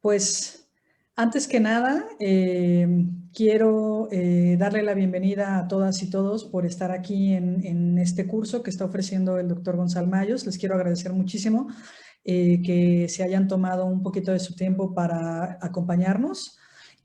Pues antes que nada, quiero darle la bienvenida a todas y todos por estar aquí en este curso que está ofreciendo el doctor Gonzalo Mayos. Les quiero agradecer muchísimo que se hayan tomado un poquito de su tiempo para acompañarnos.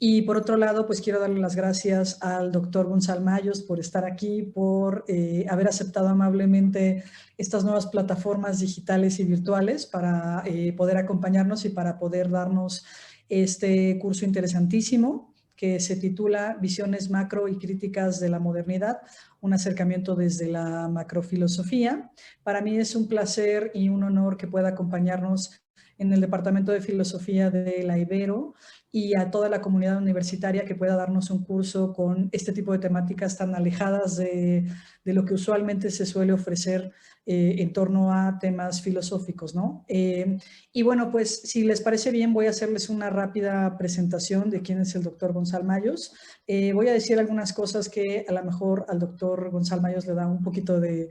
Y por otro lado, pues quiero darle las gracias al doctor Gonzalo Mayos por estar aquí, por haber aceptado amablemente estas nuevas plataformas digitales y virtuales para poder acompañarnos y para poder darnos este curso interesantísimo que se titula Visiones macro y críticas de la modernidad, un acercamiento desde la macrofilosofía. Para mí es un placer y un honor que pueda acompañarnos en el Departamento de Filosofía de la Ibero y a toda la comunidad universitaria que pueda darnos un curso con este tipo de temáticas tan alejadas de lo que usualmente se suele ofrecer en torno a temas filosóficos, ¿no? Y bueno, pues si les parece bien, voy a hacerles una rápida presentación de quién es el doctor Gonzalo Mayos. Voy a decir algunas cosas que a lo mejor al doctor Gonzalo Mayos le da un poquito de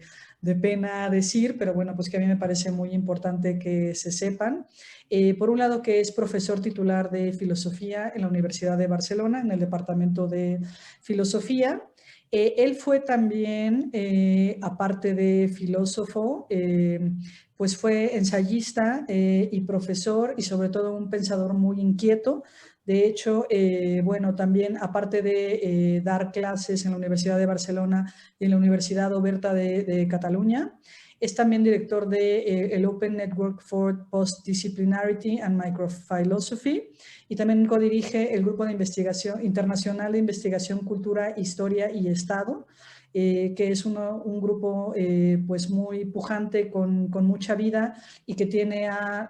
pena decir, pero bueno, pues que a mí me parece muy importante que se sepan. Por un lado, que es profesor titular de filosofía en la Universidad de Barcelona, en el departamento de filosofía. Él fue también, aparte de filósofo, pues fue ensayista y profesor y sobre todo un pensador muy inquieto. De hecho, bueno, también aparte de dar clases en la Universidad de Barcelona y en la Universidad Oberta de Cataluña, es también director de el Open Network for Postdisciplinarity and Microphilosophy y también codirige el Grupo de Investigación Internacional de Investigación, Cultura, Historia y Estado, que es un grupo pues muy pujante, con mucha vida y que tiene a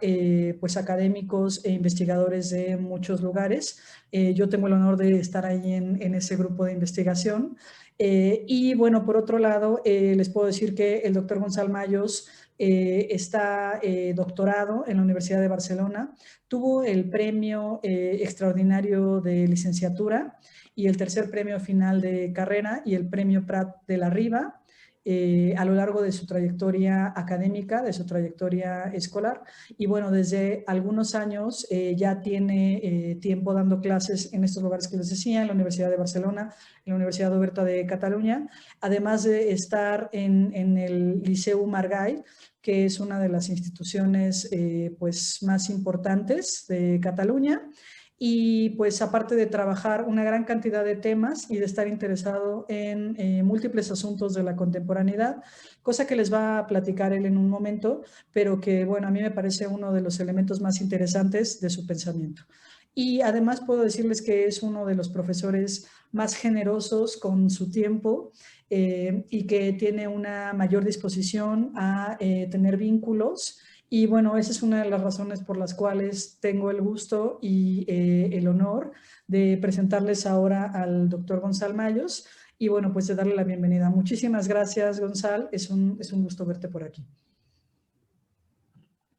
pues académicos e investigadores de muchos lugares. Yo tengo el honor de estar ahí en ese grupo de investigación. Y bueno, por otro lado, les puedo decir que el doctor Gonzalo Mayos está doctorado en la Universidad de Barcelona, tuvo el premio extraordinario de licenciatura y el tercer premio final de carrera y el premio Prat de la Riba a lo largo de su trayectoria académica, de su trayectoria escolar. Y bueno, desde algunos años ya tiene tiempo dando clases en estos lugares que les decía, en la Universidad de Barcelona, en la Universidad Oberta de Cataluña, además de estar en el Liceu Margall, que es una de las instituciones pues más importantes de Cataluña. Y pues aparte de trabajar una gran cantidad de temas y de estar interesado en múltiples asuntos de la contemporaneidad, cosa que les va a platicar él en un momento, pero que bueno, a mí me parece uno de los elementos más interesantes de su pensamiento. Y además puedo decirles que es uno de los profesores más generosos con su tiempo y que tiene una mayor disposición a tener vínculos. Y bueno, esa es una de las razones por las cuales tengo el gusto y el honor de presentarles ahora al doctor Gonzalo Mayos y bueno, pues de darle la bienvenida. Muchísimas gracias, Gonzalo. Es un gusto verte por aquí.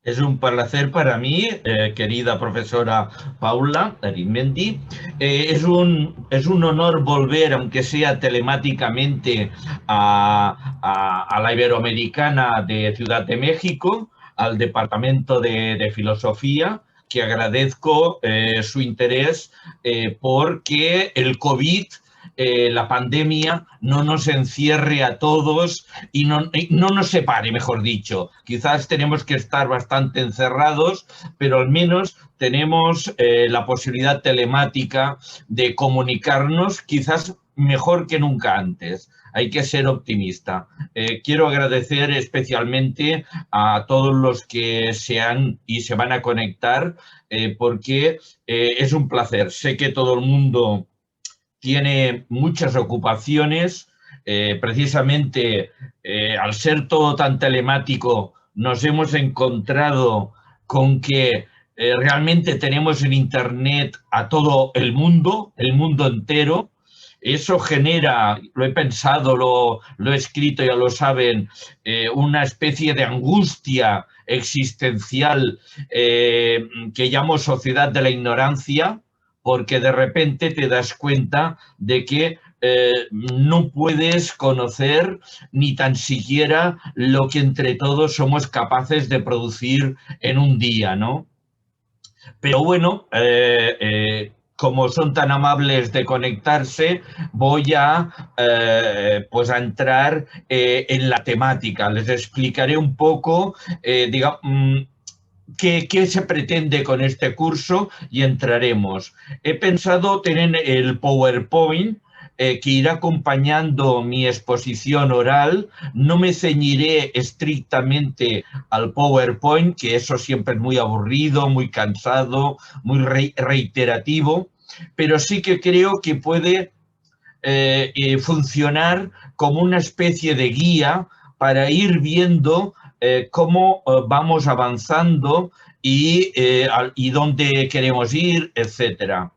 Es un placer para mí, querida profesora Paula Arizmendi. Es un honor volver, aunque sea telemáticamente, a la Iberoamericana de Ciudad de México, al Departamento de Filosofía, que agradezco su interés porque el COVID, la pandemia, no nos encierre a todos y no nos separe, mejor dicho. Quizás tenemos que estar bastante encerrados, pero al menos tenemos la posibilidad telemática de comunicarnos, quizás mejor que nunca antes. Hay que ser optimista. Quiero agradecer especialmente a todos los que se han y se van a conectar porque es un placer. Sé que todo el mundo tiene muchas ocupaciones, precisamente al ser todo tan telemático nos hemos encontrado con que realmente tenemos en Internet a todo el mundo entero. Eso genera, lo he pensado, lo he escrito, ya lo saben, una especie de angustia existencial que llamo sociedad de la ignorancia, porque de repente te das cuenta de que no puedes conocer ni tan siquiera lo que entre todos somos capaces de producir en un día, ¿no? Pero bueno, como son tan amables de conectarse, voy a, pues a entrar en la temática. Les explicaré un poco, digamos, ¿qué se pretende con este curso? Y entraremos. He pensado tener el PowerPoint que irá acompañando mi exposición oral. No me ceñiré estrictamente al PowerPoint, que eso siempre es muy aburrido, muy cansado, muy reiterativo, pero sí que creo que puede funcionar como una especie de guía para ir viendo cómo vamos avanzando y dónde queremos ir, etcétera.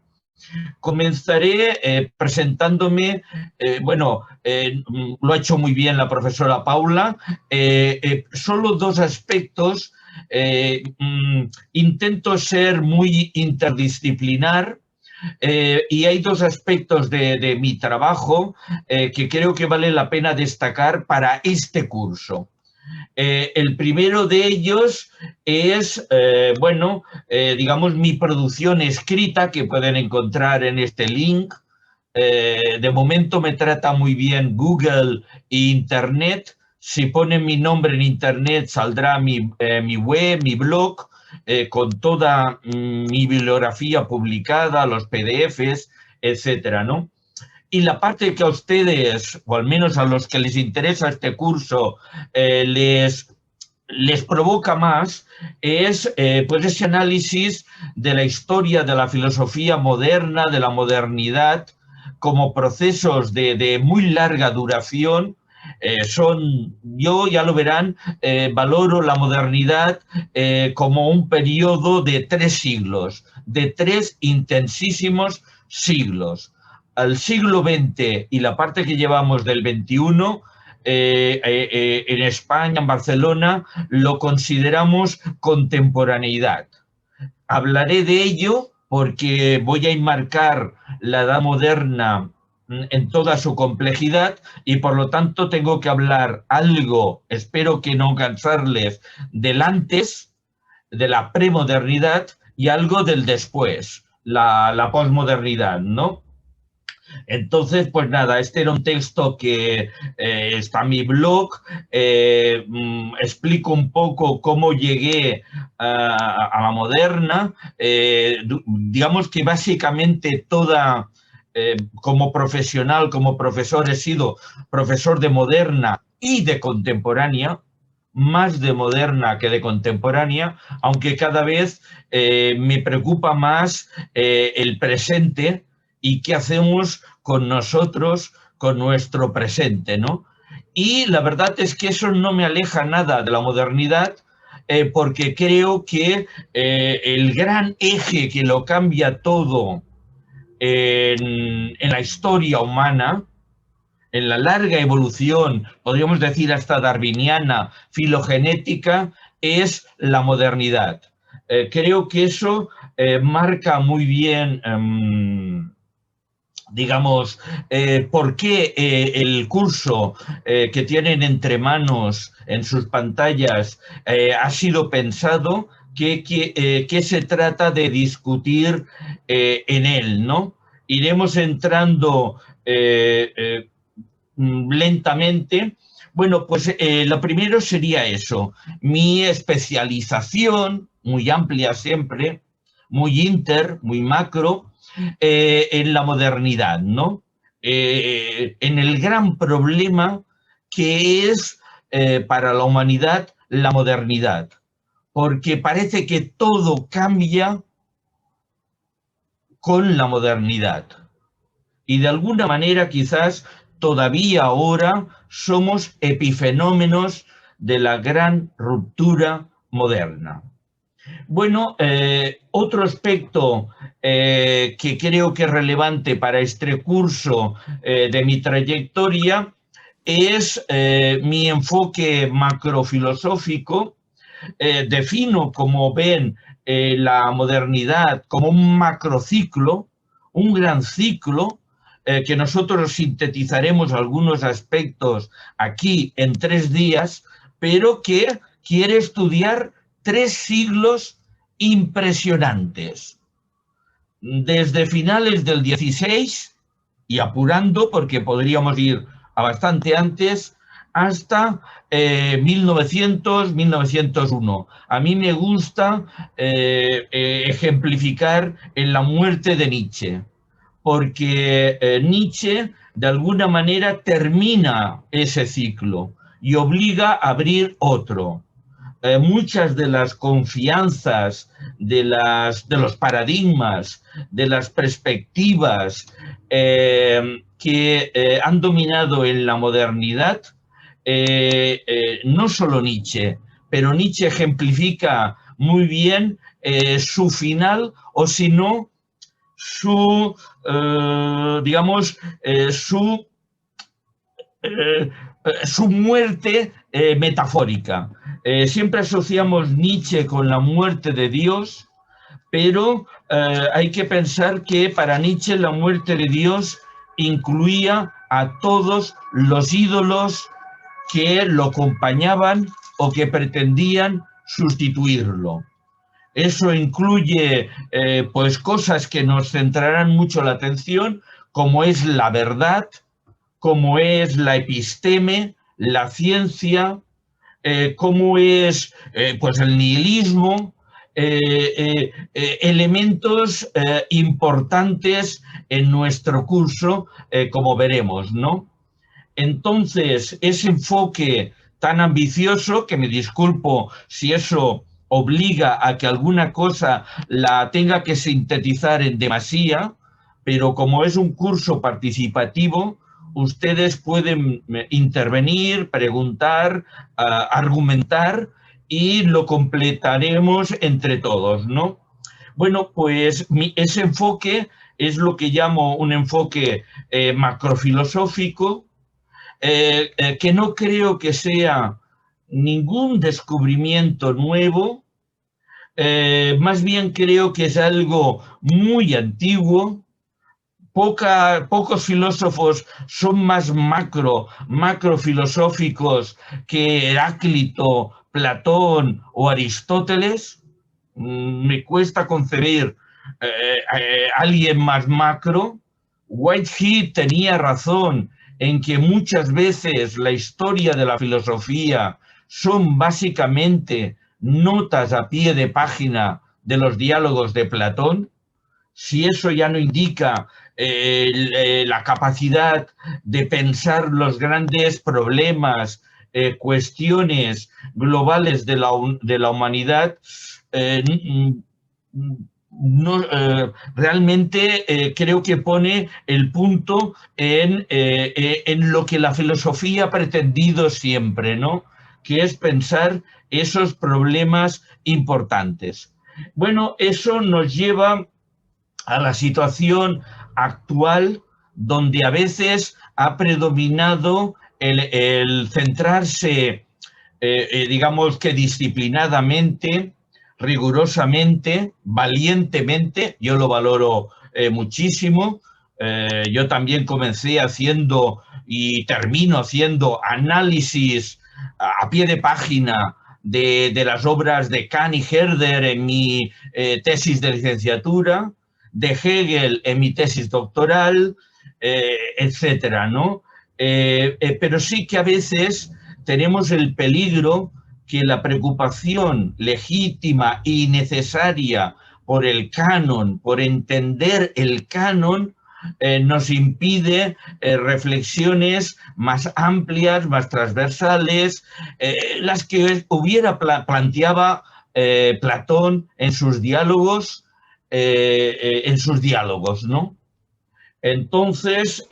Comenzaré presentándome, lo ha hecho muy bien la profesora Paula, solo dos aspectos. Intento ser muy interdisciplinar, y hay dos aspectos de mi trabajo que creo que vale la pena destacar para este curso. El primero de ellos es, digamos, mi producción escrita que pueden encontrar en este link. De momento me trata muy bien Google e Internet. Si ponen mi nombre en Internet saldrá mi web, mi blog, con toda mi bibliografía publicada, los PDFs, etcétera, ¿no? Y la parte que a ustedes, o al menos a los que les interesa este curso, les provoca más, es pues ese análisis de la historia de la filosofía moderna, de la modernidad, como procesos de muy larga duración. Yo ya lo verán, valoro la modernidad como un periodo de 3 siglos, de 3 intensísimos siglos. Al siglo XX y la parte que llevamos del XXI, en España, en Barcelona, lo consideramos contemporaneidad. Hablaré de ello porque voy a enmarcar la edad moderna en toda su complejidad y por lo tanto tengo que hablar algo, espero que no cansarles, del antes, de la premodernidad y algo del después, la posmodernidad, ¿no? Entonces, pues nada, este era un texto que está en mi blog. Explico un poco cómo llegué a la moderna. Digamos que básicamente toda, como profesional, como profesor, he sido profesor de moderna y de contemporánea, más de moderna que de contemporánea, aunque cada vez me preocupa más el presente y qué hacemos con nosotros, con nuestro presente, ¿no? Y la verdad es que eso no me aleja nada de la modernidad, porque creo que el gran eje que lo cambia todo en la historia humana, en la larga evolución, podríamos decir hasta darwiniana, filogenética, es la modernidad. Creo que eso marca muy bien digamos, por qué el curso que tienen entre manos en sus pantallas ha sido pensado, qué se trata de discutir en él, ¿no? Iremos entrando lentamente. Bueno, pues lo primero sería eso, mi especialización, muy amplia siempre, muy muy macro, en la modernidad, ¿no? En el gran problema que es para la humanidad la modernidad, porque parece que todo cambia con la modernidad. Y de alguna manera quizás todavía ahora somos epifenómenos de la gran ruptura moderna. Bueno, otro aspecto que creo que es relevante para este curso de mi trayectoria es mi enfoque macrofilosófico. Defino, como ven, la modernidad como un macrociclo, un gran ciclo, que nosotros sintetizaremos algunos aspectos aquí en 3 días, pero que quiere estudiar 3 siglos impresionantes. Desde finales del 16 y apurando, porque podríamos ir a bastante antes, hasta 1900, 1901. A mí me gusta ejemplificar en la muerte de Nietzsche, porque Nietzsche de alguna manera termina ese ciclo y obliga a abrir otro. Muchas de las confianzas, de los paradigmas, de las perspectivas que han dominado en la modernidad, no solo Nietzsche, pero Nietzsche ejemplifica muy bien su final, o si no, digamos, su muerte metafórica. Siempre asociamos Nietzsche con la muerte de Dios, pero hay que pensar que para Nietzsche la muerte de Dios incluía a todos los ídolos que lo acompañaban o que pretendían sustituirlo. Eso incluye pues cosas que nos centrarán mucho la atención, como es la verdad, como es la episteme, la ciencia, como es pues el nihilismo, elementos importantes en nuestro curso, como veremos, ¿no? Entonces, ese enfoque tan ambicioso, que me disculpo si eso obliga a que alguna cosa la tenga que sintetizar en demasía, pero como es un curso participativo, ustedes pueden intervenir, preguntar, argumentar y lo completaremos entre todos, ¿no? Bueno, pues ese enfoque es lo que llamo un enfoque macrofilosófico, que no creo que sea ningún descubrimiento nuevo, más bien creo que es algo muy antiguo. Pocos filósofos son más macrofilosóficos que Heráclito, Platón o Aristóteles. Me cuesta concebir alguien más macro. Whitehead tenía razón en que muchas veces la historia de la filosofía son básicamente notas a pie de página de los diálogos de Platón. Si eso ya no indica la capacidad de pensar los grandes problemas, cuestiones globales de la humanidad, no, realmente creo que pone el punto en lo que la filosofía ha pretendido siempre, ¿no? Que es pensar esos problemas importantes. Bueno, eso nos lleva a la situación actual, donde a veces ha predominado el centrarse, digamos que disciplinadamente, rigurosamente, valientemente. Yo lo valoro muchísimo. Yo también comencé haciendo y termino haciendo análisis a pie de página de las obras de Kant y Herder en mi tesis de licenciatura, de Hegel en mi tesis doctoral, etcétera, ¿no? Pero sí que a veces tenemos el peligro que la preocupación legítima y necesaria por el canon, por entender el canon, nos impide reflexiones más amplias, más transversales, las que planteaba Platón en sus diálogos, ¿no? Entonces,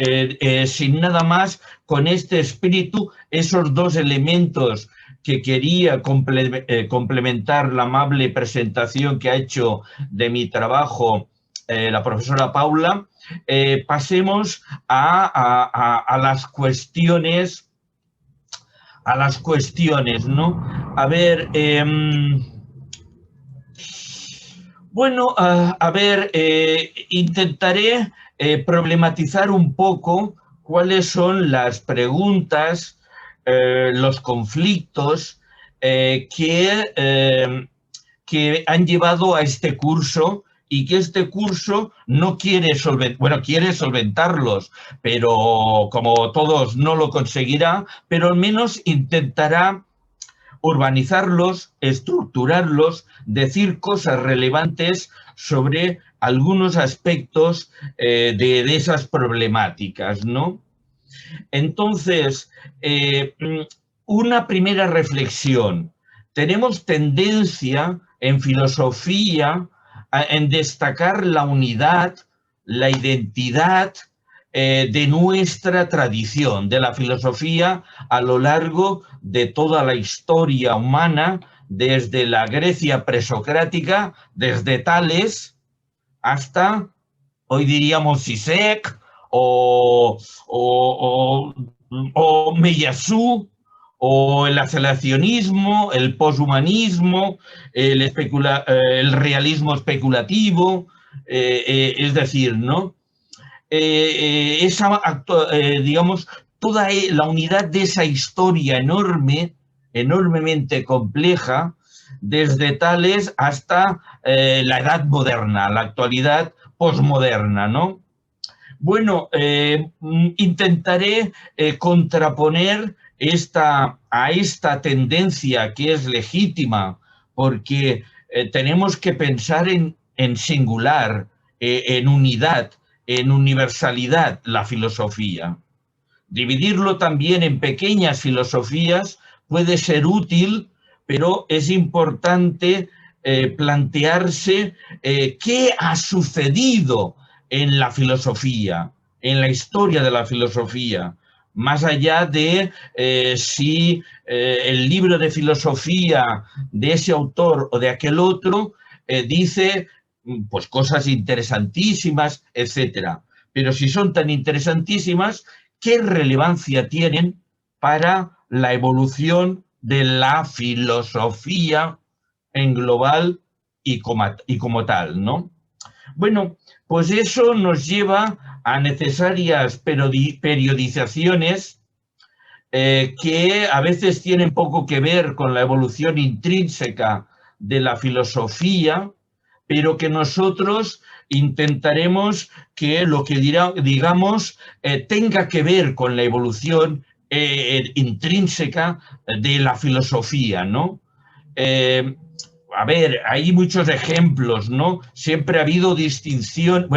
sin nada más, con este espíritu, esos dos elementos que quería complementar la amable presentación que ha hecho de mi trabajo la profesora Paula, pasemos a las cuestiones, ¿no? A ver, bueno, a ver, intentaré problematizar un poco cuáles son las preguntas, los conflictos que que han llevado a este curso y que este curso no quiere quiere solventarlos, pero como todos no lo conseguirá, pero al menos intentará urbanizarlos, estructurarlos, decir cosas relevantes sobre algunos aspectos de esas problemáticas, ¿no? Entonces, una primera reflexión. Tenemos tendencia en filosofía en destacar la unidad, la identidad de nuestra tradición, de la filosofía a lo largo de toda la historia humana, desde la Grecia presocrática, desde Tales hasta, hoy diríamos, Zizek o Meillassoux, o el aceleracionismo, el poshumanismo, el realismo especulativo, es decir, ¿no? Digamos, toda la unidad de esa historia enorme, enormemente compleja, desde Tales hasta la edad moderna, la actualidad posmoderna, ¿no? Bueno, intentaré contraponer a esta tendencia que es legítima, porque tenemos que pensar en singular, en unidad, en universalidad la filosofía. Dividirlo también en pequeñas filosofías puede ser útil, pero es importante plantearse qué ha sucedido en la filosofía, en la historia de la filosofía, más allá de si el libro de filosofía de ese autor o de aquel otro dice pues cosas interesantísimas, etcétera. Pero si son tan interesantísimas, ¿qué relevancia tienen para la evolución de la filosofía en global y como tal, ¿no? Bueno, pues eso nos lleva a necesarias periodizaciones que a veces tienen poco que ver con la evolución intrínseca de la filosofía, pero que nosotros intentaremos que lo que digamos tenga que ver con la evolución intrínseca de la filosofía, ¿no? A ver, hay muchos ejemplos, ¿no? Siempre ha habido distinciones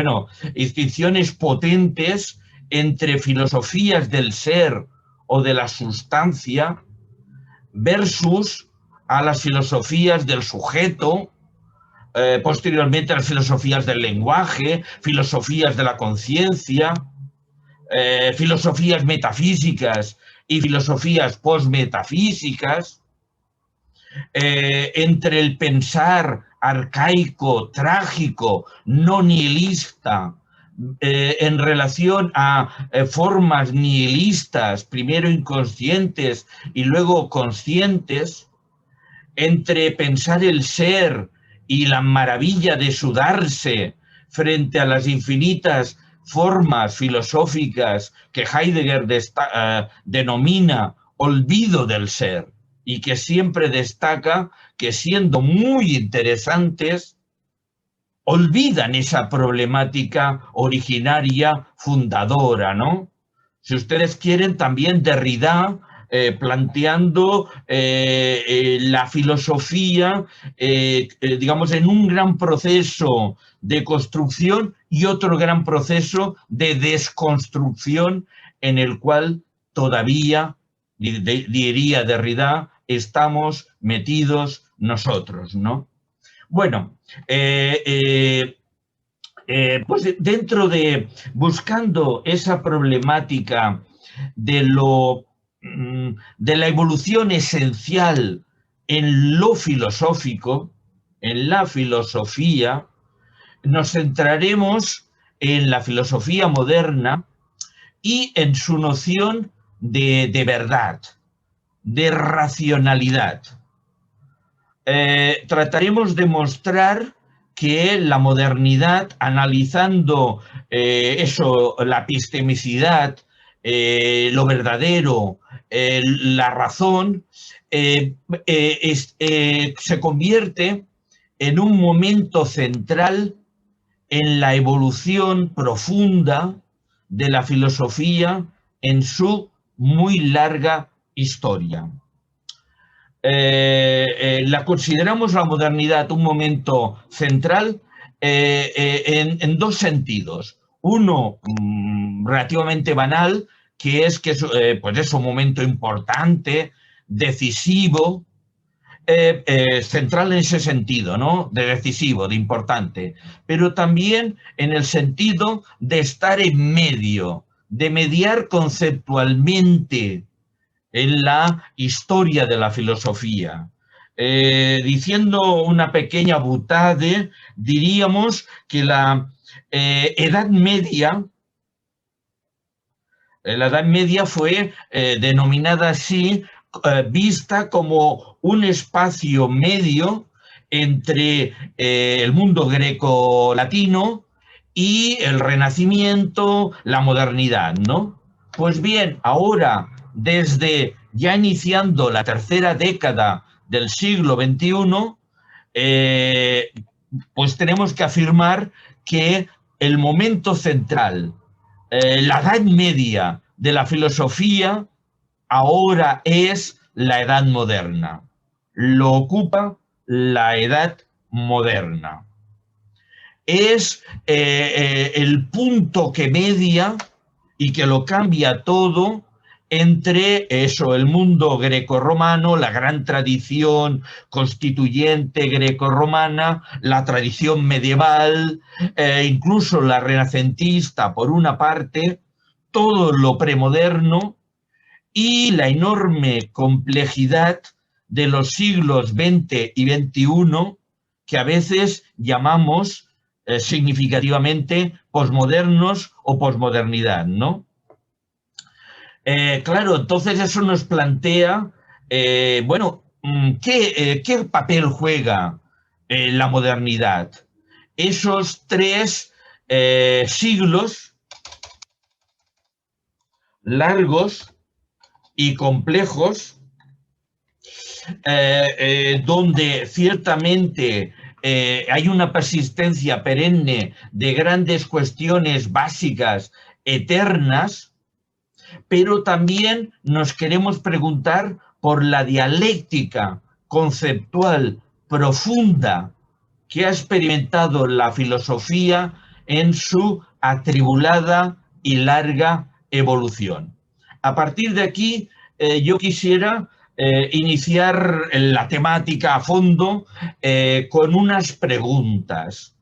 potentes entre filosofías del ser o de la sustancia versus a las filosofías del sujeto, posteriormente a las filosofías del lenguaje, filosofías de la conciencia, filosofías metafísicas y filosofías postmetafísicas, entre el pensar arcaico, trágico, no nihilista, en relación a formas nihilistas, primero inconscientes y luego conscientes, entre pensar el ser y la maravilla de sudarse frente a las infinitas formas filosóficas que Heidegger denomina olvido del ser, y que siempre destaca que, siendo muy interesantes, olvidan esa problemática originaria fundadora, ¿no? Si ustedes quieren, también Derrida planteando la filosofía, digamos, en un gran proceso de construcción y otro gran proceso de desconstrucción en el cual todavía, diría Derrida, estamos metidos nosotros, ¿no? Bueno, pues dentro de buscando esa problemática de la evolución esencial en lo filosófico, en la filosofía, nos centraremos en la filosofía moderna y en su noción de verdad, de racionalidad. Trataremos de mostrar que la modernidad, analizando la epistemicidad, lo verdadero, la razón, se convierte en un momento central en la evolución profunda de la filosofía en su muy larga historia. La consideramos la modernidad un momento central en dos sentidos. Uno relativamente banal, que es pues es un momento importante, decisivo, central en ese sentido, ¿no? De decisivo, de importante, pero también en el sentido de estar en medio, de mediar conceptualmente en la historia de la filosofía. Diciendo una pequeña butade, diríamos que la Edad Media, fue denominada así, vista como un espacio medio entre el mundo greco-latino y el Renacimiento, la modernidad, ¿no? Pues bien, ahora, desde ya iniciando la tercera década del siglo XXI, pues tenemos que afirmar que el momento central, la Edad Media de la filosofía, ahora es la Edad Moderna. Lo ocupa la Edad Moderna. Es el punto que media y que lo cambia todo entre eso, el mundo grecorromano, la gran tradición constituyente grecorromana, la tradición medieval, incluso la renacentista, por una parte, todo lo premoderno y la enorme complejidad de los siglos XX y XXI, que a veces llamamos significativamente posmodernos o posmodernidad, ¿no? Claro, entonces eso nos plantea, bueno, ¿qué papel juega la modernidad? Esos tres siglos largos y complejos, donde ciertamente hay una persistencia perenne de grandes cuestiones básicas, eternas, pero también nos queremos preguntar por la dialéctica conceptual profunda que ha experimentado la filosofía en su atribulada y larga evolución. A partir de aquí, yo quisiera iniciar la temática a fondo con unas preguntas.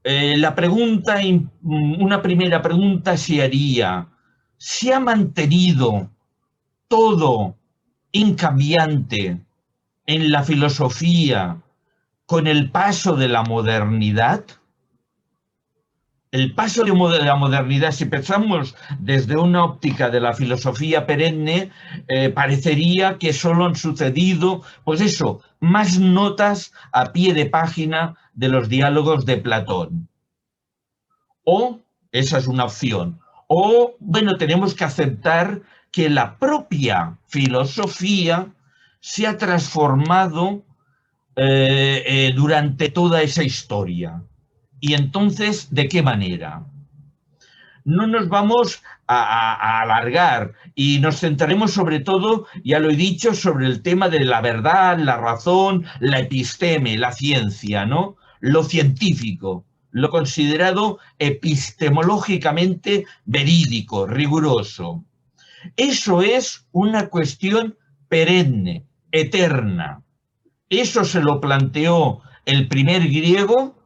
Una primera pregunta se haría: ¿se ha mantenido todo incambiante en la filosofía con el paso de la modernidad? El paso de la modernidad, si pensamos desde una óptica de la filosofía perenne, parecería que solo han sucedido, pues eso, más notas a pie de página de los diálogos de Platón. O, esa es una opción, o, bueno, tenemos que aceptar que la propia filosofía se ha transformado durante toda esa historia. Y entonces, ¿de qué manera? No nos vamos a alargar y nos centraremos sobre todo, ya lo he dicho, sobre el tema de la verdad, la razón, la episteme, la ciencia, ¿no? Lo científico, lo considerado epistemológicamente verídico, riguroso. Eso es una cuestión perenne, eterna. Eso se lo planteó el primer griego.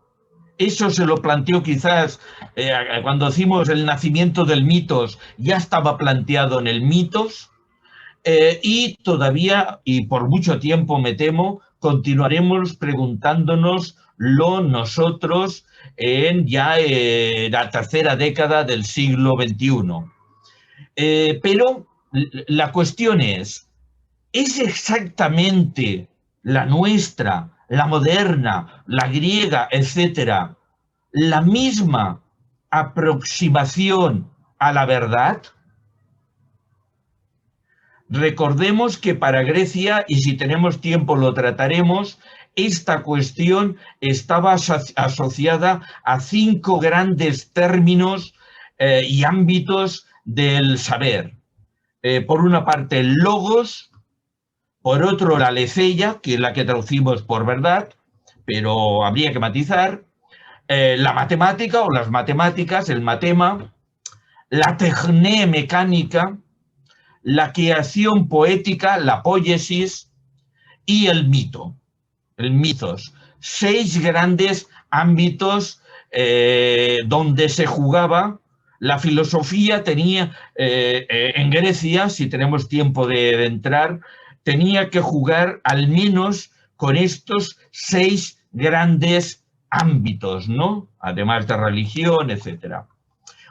Eso se lo planteó quizás cuando decimos el nacimiento del mitos, ya estaba planteado en el mitos, y todavía, y por mucho tiempo me temo, continuaremos preguntándonoslo nosotros en ya la tercera década del siglo XXI. Pero la cuestión ¿es exactamente la nuestra, la moderna, la griega, etcétera, la misma aproximación a la verdad? Recordemos que para Grecia, y si tenemos tiempo lo trataremos, esta cuestión estaba asociada a 5 grandes términos y ámbitos del saber. Por una parte, el logos, por otro, la aletheia, que es la que traducimos por verdad, pero habría que matizar, la matemática o las matemáticas, el matema, la techné mecánica, la creación poética, la poiesis, y el mito, el mitos. 6 grandes ámbitos donde se jugaba. La filosofía tenía, en Grecia, si tenemos tiempo de entrar, tenía que jugar al menos con estos 6 grandes ámbitos, ¿no? Además de religión, etc.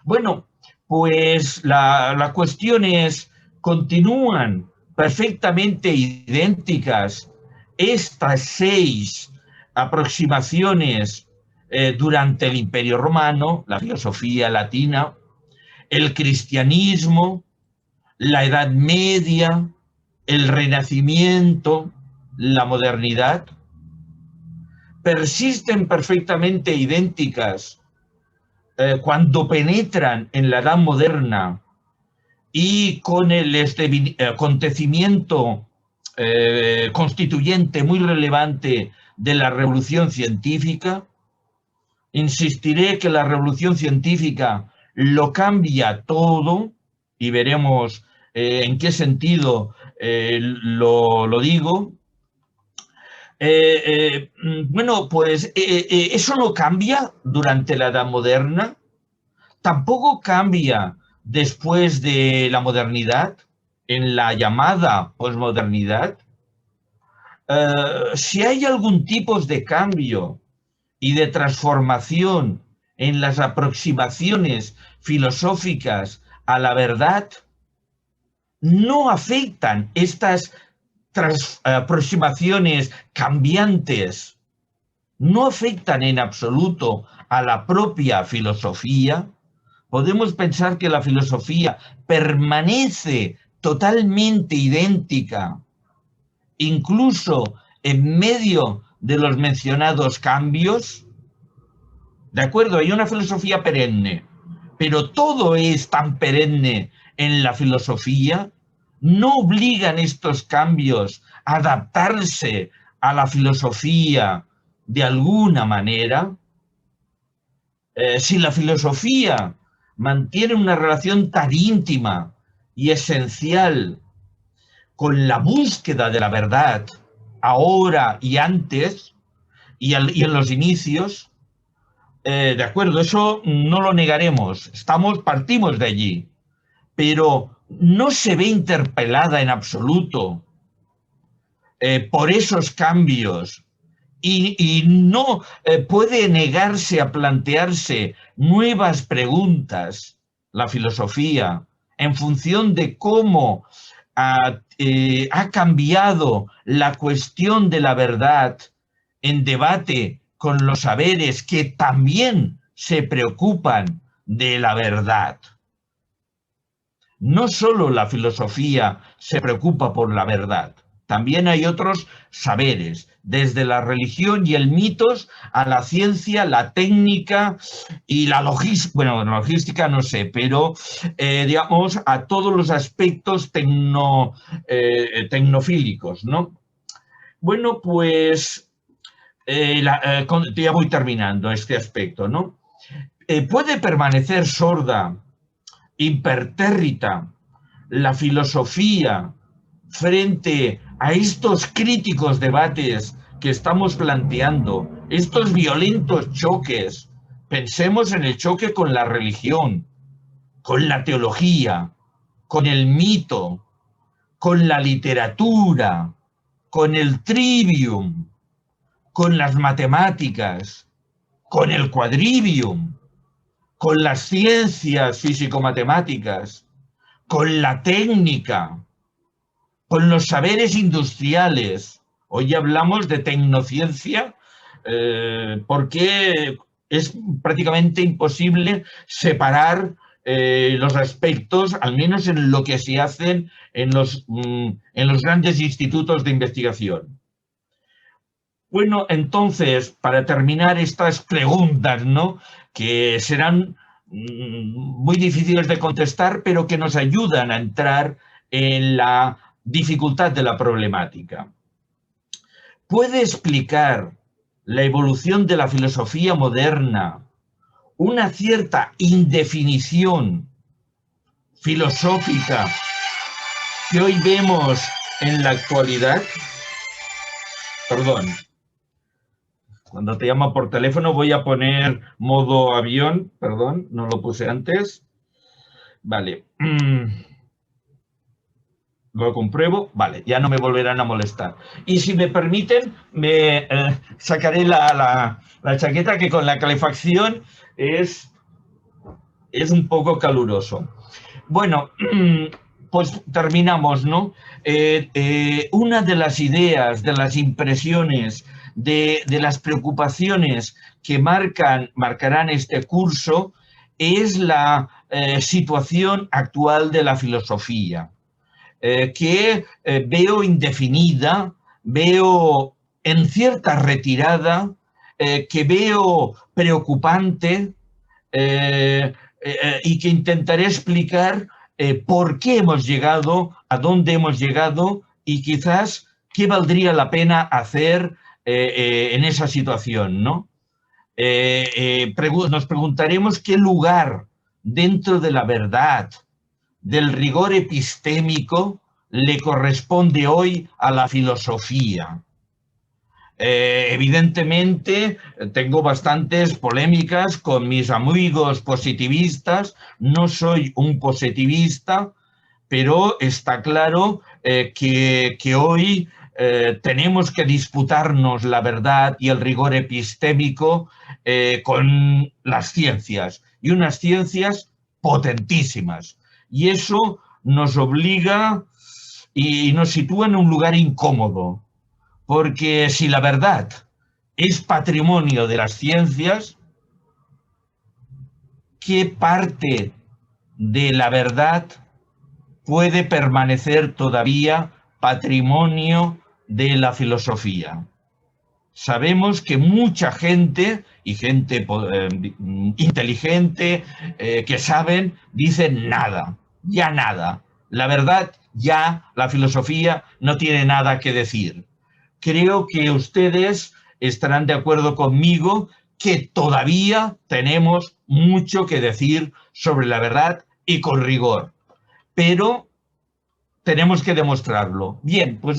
Bueno, pues la cuestión es, ¿continúan perfectamente idénticas estas 6 aproximaciones durante el Imperio Romano, la filosofía latina, el cristianismo, la Edad Media, el Renacimiento, la modernidad? ¿Persisten perfectamente idénticas cuando penetran en la Edad Moderna y con el acontecimiento constituyente muy relevante de la revolución científica? Insistiré que la revolución científica lo cambia todo y veremos en qué sentido lo digo. Bueno, pues eso no cambia durante la Edad Moderna, tampoco cambia después de la modernidad, en la llamada posmodernidad. Si hay algún tipo de cambio y de transformación en las aproximaciones filosóficas a la verdad, no afectan estas aproximaciones cambiantes, no afectan en absoluto a la propia filosofía. Podemos pensar que la filosofía permanece totalmente idéntica, incluso en medio de los mencionados cambios. De acuerdo, hay una filosofía perenne, pero todo es tan perenne en la filosofía. ¿No obligan estos cambios a adaptarse a la filosofía de alguna manera? Si la filosofía mantiene una relación tan íntima y esencial con la búsqueda de la verdad, ahora y antes, y en los inicios, de acuerdo, eso no lo negaremos, partimos de allí, pero no se ve interpelada en absoluto por esos cambios y no puede negarse a plantearse nuevas preguntas, la filosofía, en función de cómo ha cambiado la cuestión de la verdad en debate con los saberes que también se preocupan de la verdad. No solo la filosofía se preocupa por la verdad, también hay otros saberes, desde la religión y el mitos a la ciencia, la técnica y la logística, bueno, la logística no sé, pero digamos a todos los aspectos tecnofílicos, ¿no? Bueno, pues ya voy terminando este aspecto, ¿no? ¿Puede permanecer sorda, impertérrita, la filosofía frente a estos críticos debates que estamos planteando, estos violentos choques? Pensemos en el choque con la religión, con la teología, con el mito, con la literatura, con el trivium, con las matemáticas, con el quadrivium, con las ciencias físico-matemáticas, con la técnica, con los saberes industriales. Hoy hablamos de tecnociencia porque es prácticamente imposible separar los aspectos, al menos en lo que se hacen en los grandes institutos de investigación. Bueno, entonces, para terminar estas preguntas, ¿no?, que serán muy difíciles de contestar, pero que nos ayudan a entrar en la dificultad de la problemática. ¿Puede explicar la evolución de la filosofía moderna una cierta indefinición filosófica que hoy vemos en la actualidad? Perdón. Cuando te llamo por teléfono voy a poner modo avión. Perdón, no lo puse antes. Vale. Lo compruebo. Vale, ya no me volverán a molestar. Y si me permiten, me sacaré la chaqueta, que con la calefacción es un poco caluroso. Bueno, pues terminamos, ¿no? Una de las ideas, de las impresiones, de las preocupaciones que marcarán este curso es la situación actual de la filosofía, que veo indefinida, veo en cierta retirada, que veo preocupante, y que intentaré explicar por qué hemos llegado, a dónde hemos llegado y quizás qué valdría la pena hacer en esa situación, ¿no? Nos preguntaremos qué lugar dentro de la verdad, del rigor epistémico, le corresponde hoy a la filosofía. Evidentemente, tengo bastantes polémicas con mis amigos positivistas. No soy un positivista, pero está claro que hoy tenemos que disputarnos la verdad y el rigor epistémico con las ciencias, y unas ciencias potentísimas. Y eso nos obliga y nos sitúa en un lugar incómodo. Porque si la verdad es patrimonio de las ciencias, ¿qué parte de la verdad puede permanecer todavía patrimonio de la filosofía? Sabemos que mucha gente, y gente inteligente, que saben, dicen nada, ya nada. La verdad, ya la filosofía no tiene nada que decir. Creo que ustedes estarán de acuerdo conmigo que todavía tenemos mucho que decir sobre la verdad y con rigor, pero tenemos que demostrarlo. Bien, pues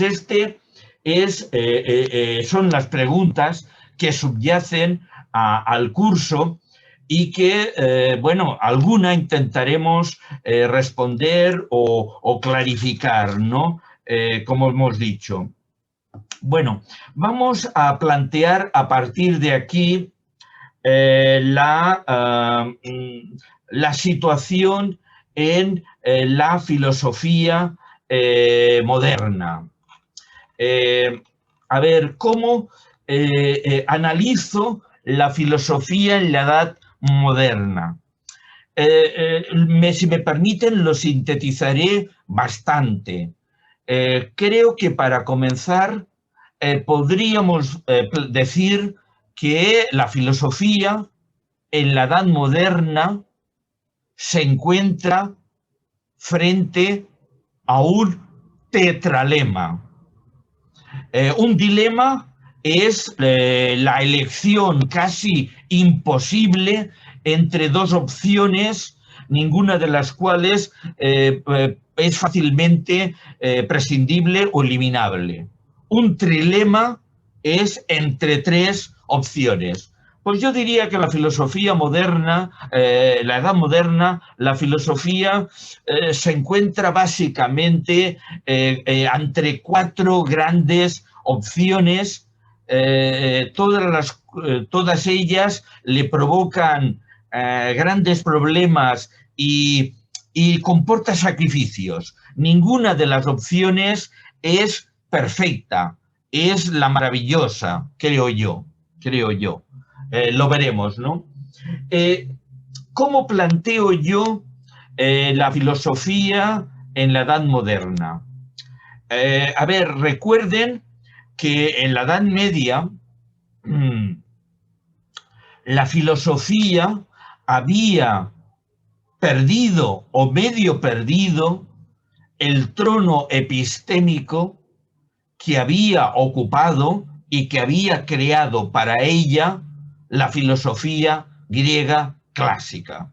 son las preguntas que subyacen al curso y que, bueno, alguna intentaremos responder o clarificar, ¿no? Como hemos dicho. Bueno, vamos a plantear a partir de aquí la situación en la filosofía moderna. A ver, ¿cómo analizo la filosofía en la edad moderna? Si me permiten, lo sintetizaré bastante. Creo que para comenzar podríamos decir que la filosofía en la edad moderna se encuentra frente a un tetralema. Un dilema es la elección casi imposible entre dos opciones, ninguna de las cuales es fácilmente prescindible o eliminable. Un trilema es entre tres opciones. Pues yo diría que la filosofía moderna, la edad moderna, la filosofía se encuentra básicamente entre cuatro grandes opciones. Todas ellas le provocan grandes problemas y comporta sacrificios. Ninguna de las opciones es perfecta, es la maravillosa, creo yo. Lo veremos, ¿no? ¿Cómo planteo yo la filosofía en la Edad Moderna. A ver, recuerden que en la Edad Media la filosofía había perdido o medio perdido el trono epistémico que había ocupado y que había creado para ella la filosofía griega clásica.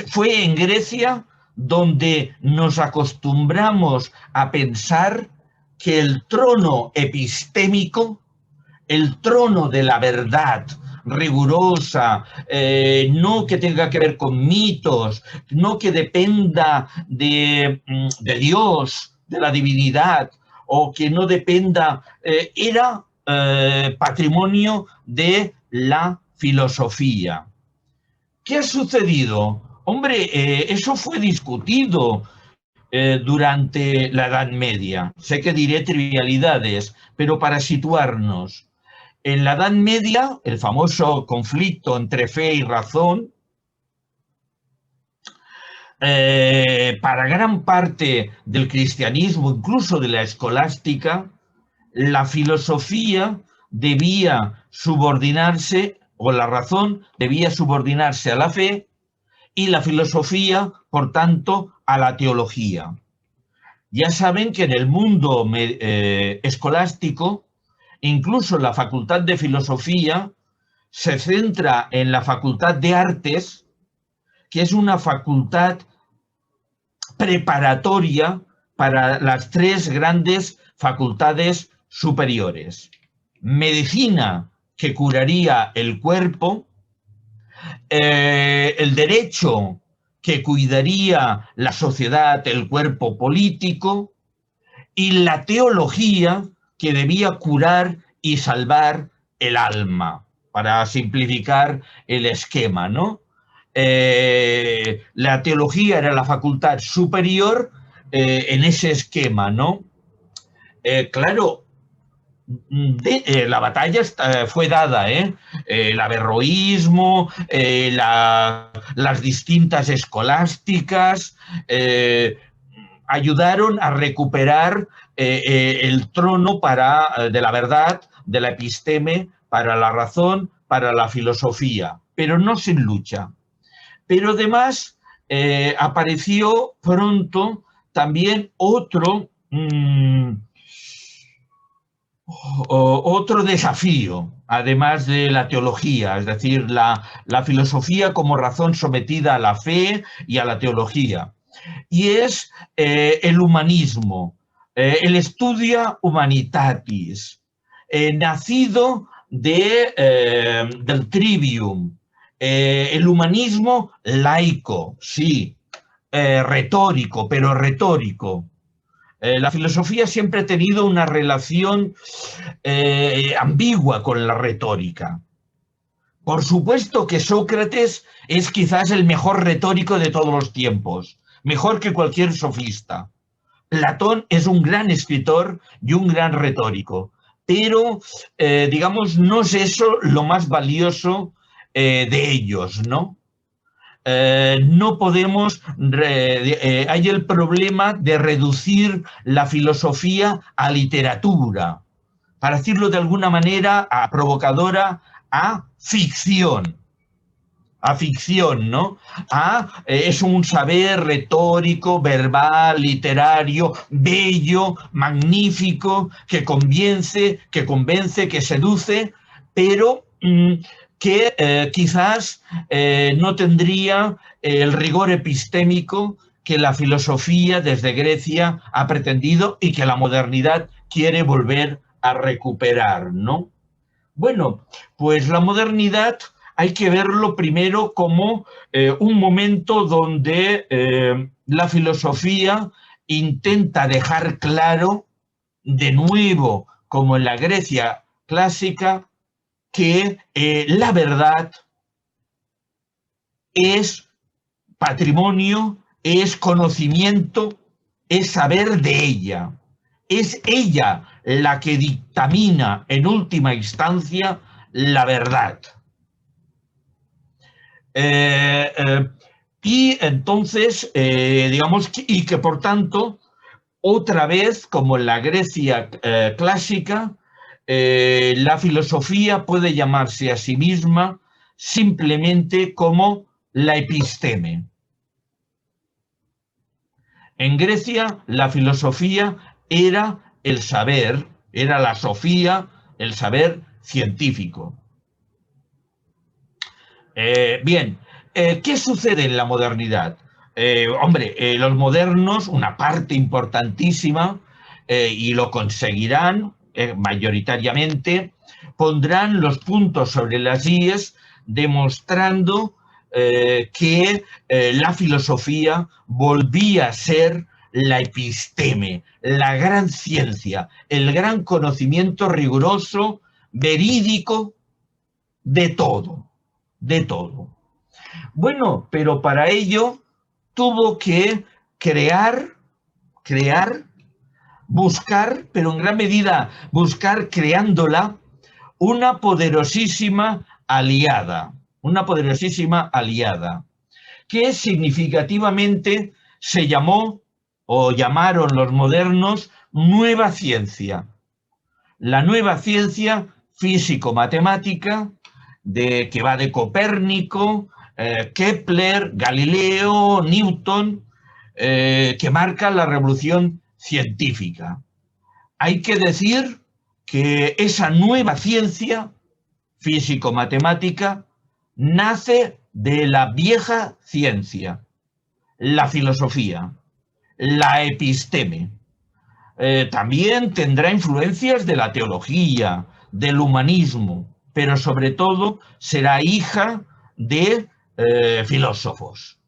Fue en Grecia donde nos acostumbramos a pensar que el trono epistémico, el trono de la verdad rigurosa, no que tenga que ver con mitos, no que dependa de Dios, de la divinidad, o que no dependa, era patrimonio de la filosofía. ¿Qué ha sucedido? Hombre, eso fue discutido durante la Edad Media. Sé que diré trivialidades, pero para situarnos. En la Edad Media, el famoso conflicto entre fe y razón, para gran parte del cristianismo, incluso de la escolástica, la filosofía debía subordinarse, o la razón debía subordinarse a la fe, y la filosofía, por tanto, a la teología. Ya saben que en el mundo escolástico, incluso la Facultad de Filosofía se centra en la Facultad de Artes, que es una facultad preparatoria para las tres grandes facultades superiores. Medicina, que curaría el cuerpo, el derecho, que cuidaría la sociedad, el cuerpo político, y la teología, que debía curar y salvar el alma, para simplificar el esquema, ¿no? La teología era la facultad superior en ese esquema, ¿no? Claro, la batalla fue dada, el averroísmo, las distintas escolásticas ayudaron a recuperar el trono de la verdad, de la episteme, para la razón, para la filosofía, pero no sin lucha. Pero además apareció pronto también otro desafío, además de la teología, es decir, la filosofía como razón sometida a la fe y a la teología. Y es el humanismo, el Studia Humanitatis, nacido del Trivium, el humanismo laico, sí, retórico, pero retórico. La filosofía siempre ha tenido una relación ambigua con la retórica. Por supuesto que Sócrates es quizás el mejor retórico de todos los tiempos, mejor que cualquier sofista. Platón es un gran escritor y un gran retórico, pero, digamos, no es eso lo más valioso de ellos, ¿no? No podemos, hay el problema de reducir la filosofía a literatura, para decirlo de alguna manera provocadora, a ficción. A ficción, ¿no? Es un saber retórico, verbal, literario, bello, magnífico, que convence, que seduce, pero que quizás no tendría el rigor epistémico que la filosofía desde Grecia ha pretendido y que la modernidad quiere volver a recuperar, ¿no? Bueno, pues la modernidad hay que verlo primero como un momento donde la filosofía intenta dejar claro, de nuevo, como en la Grecia clásica, que la verdad es patrimonio, es conocimiento, es saber de ella. Es ella la que dictamina en última instancia la verdad. Y entonces, digamos, y que por tanto, otra vez, como en la Grecia clásica, la filosofía puede llamarse a sí misma simplemente como la episteme. En Grecia, la filosofía era el saber, era la sofía, el saber científico. Bien, ¿qué sucede en la modernidad? Hombre, los modernos, una parte importantísima, y lo conseguirán mayoritariamente, pondrán los puntos sobre las íes demostrando que la filosofía volvía a ser la episteme, la gran ciencia, el gran conocimiento riguroso, verídico de todo, de todo. Bueno, pero para ello tuvo que crear, buscar, pero en gran medida buscar creándola, una poderosísima aliada, que significativamente se llamó o llamaron los modernos nueva ciencia. La nueva ciencia físico-matemática que va de Copérnico, Kepler, Galileo, Newton, que marca la revolución científica. Hay que decir que esa nueva ciencia físico-matemática nace de la vieja ciencia, la filosofía, la episteme. También tendrá influencias de la teología, del humanismo, pero sobre todo será hija de filósofos.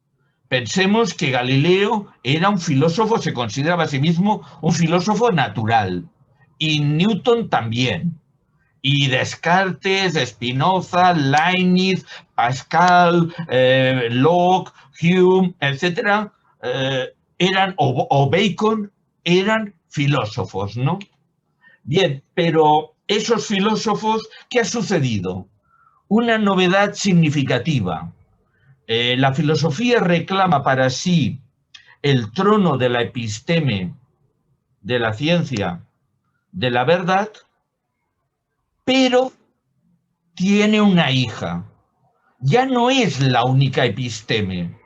Pensemos que Galileo era un filósofo, se consideraba a sí mismo un filósofo natural, y Newton también. Y Descartes, Spinoza, Leibniz, Pascal, Locke, Hume, etc., o Bacon, eran filósofos, ¿no? Bien, pero esos filósofos, ¿qué ha sucedido? Una novedad significativa. La filosofía reclama para sí el trono de la episteme, de la ciencia, de la verdad, pero tiene una hija. Ya no es la única episteme.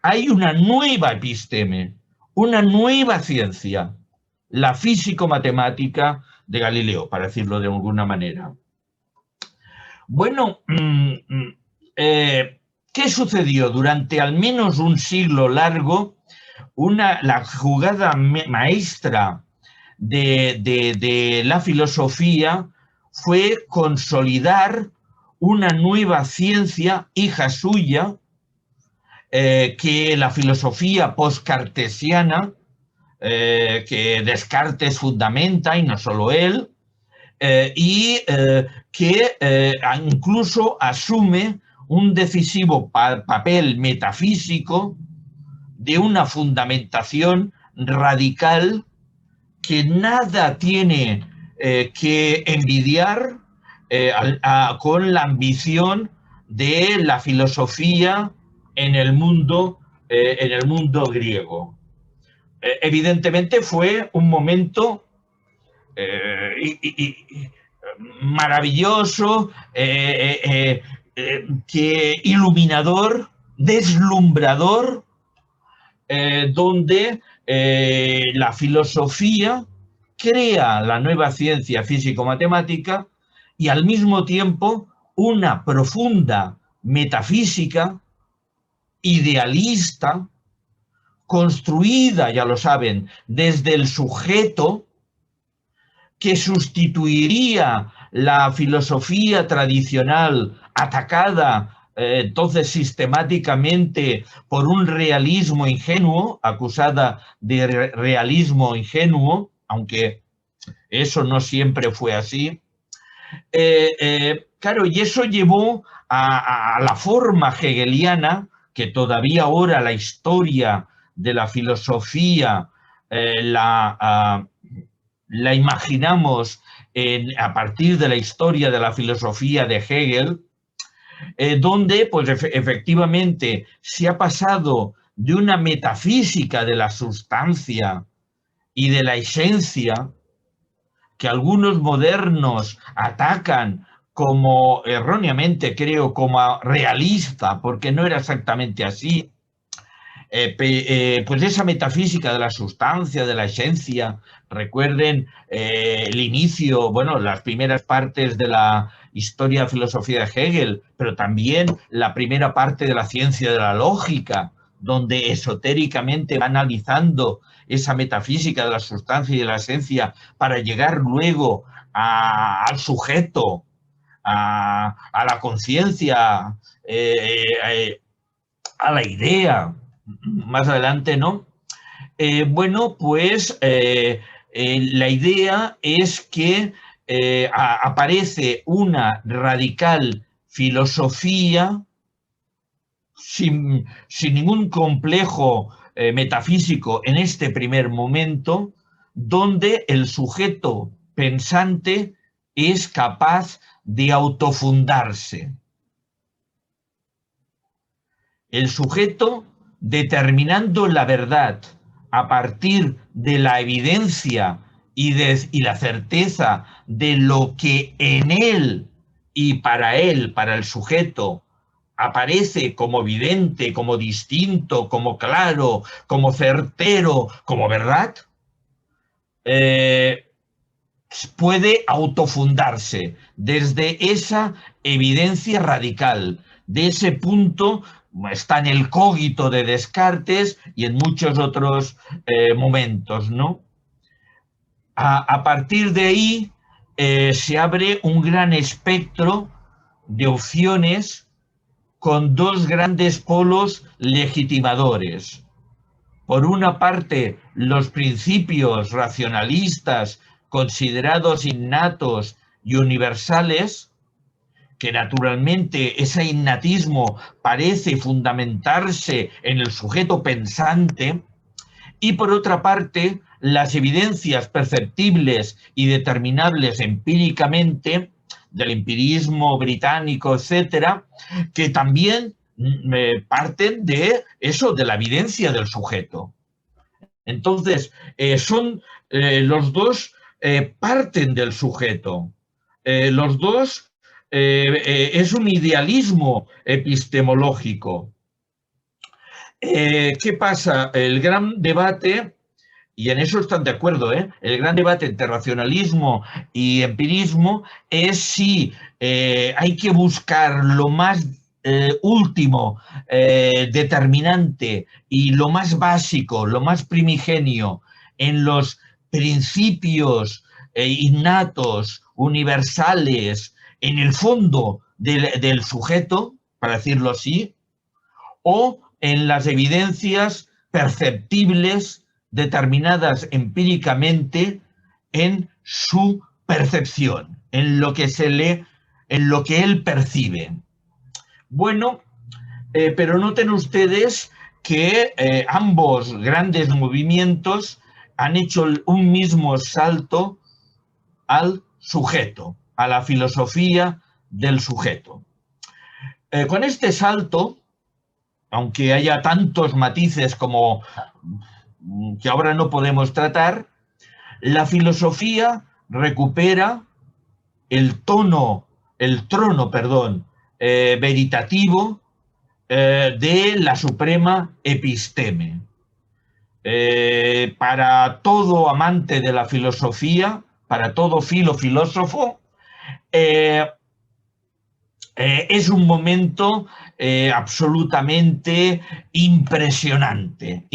Hay una nueva episteme, una nueva ciencia, la físico-matemática de Galileo, para decirlo de alguna manera. Bueno, ¿qué sucedió? Durante al menos un siglo largo, la jugada maestra de la filosofía fue consolidar una nueva ciencia, hija suya, que la filosofía postcartesiana, que Descartes fundamenta, y no solo él, y que incluso asume un decisivo papel metafísico de una fundamentación radical que nada tiene que envidiar con la ambición de la filosofía en el mundo griego. Evidentemente fue un momento maravilloso, que iluminador, deslumbrador, donde la filosofía crea la nueva ciencia físico-matemática y al mismo tiempo una profunda metafísica idealista, construida, ya lo saben, desde el sujeto, que sustituiría la filosofía tradicional atacada entonces sistemáticamente por un realismo ingenuo, acusada de realismo ingenuo, aunque eso no siempre fue así. Claro, y eso llevó a la forma hegeliana, que todavía ahora la historia de la filosofía la imaginamos a partir de la historia de la filosofía de Hegel, donde pues efectivamente se ha pasado de una metafísica de la sustancia y de la esencia que algunos modernos atacan como erróneamente, creo, como realista, porque no era exactamente así. Pues esa metafísica de la sustancia, de la esencia, recuerden el inicio, bueno, las primeras partes de la historia de la filosofía de Hegel, pero también la primera parte de la ciencia de la lógica, donde esotéricamente va analizando esa metafísica de la sustancia y de la esencia para llegar luego al sujeto, a la conciencia, a la idea, más adelante, ¿no? Bueno, pues la idea es que aparece una radical filosofía sin ningún complejo metafísico en este primer momento, donde el sujeto pensante es capaz de autofundarse. El sujeto determinando la verdad a partir de la evidencia y la certeza de lo que en él, para el sujeto, aparece como evidente, como distinto, como claro, como certero, como verdad, puede autofundarse desde esa evidencia radical. De ese punto está en el cogito de Descartes y en muchos otros momentos, ¿no? A partir de ahí se abre un gran espectro de opciones con dos grandes polos legitimadores. Por una parte, los principios racionalistas considerados innatos y universales, que naturalmente ese innatismo parece fundamentarse en el sujeto pensante, y por otra parte, las evidencias perceptibles y determinables empíricamente del empirismo británico, etcétera, que también parten de eso, de la evidencia del sujeto. Entonces, los dos parten del sujeto. Los dos es un idealismo epistemológico. ¿Qué pasa? El gran debate, y en eso están de acuerdo, el gran debate entre racionalismo y empirismo es si hay que buscar lo más último, determinante y lo más básico, lo más primigenio en los principios innatos, universales, en el fondo del sujeto, para decirlo así, o en las evidencias perceptibles determinadas empíricamente en su percepción, en lo que él percibe. Bueno, pero noten ustedes que ambos grandes movimientos han hecho un mismo salto al sujeto, a la filosofía del sujeto. Con este salto, aunque haya tantos matices como que ahora no podemos tratar, la filosofía recupera el trono, veritativo de la suprema episteme. Para todo amante de la filosofía, para todo filósofo, es un momento absolutamente impresionante,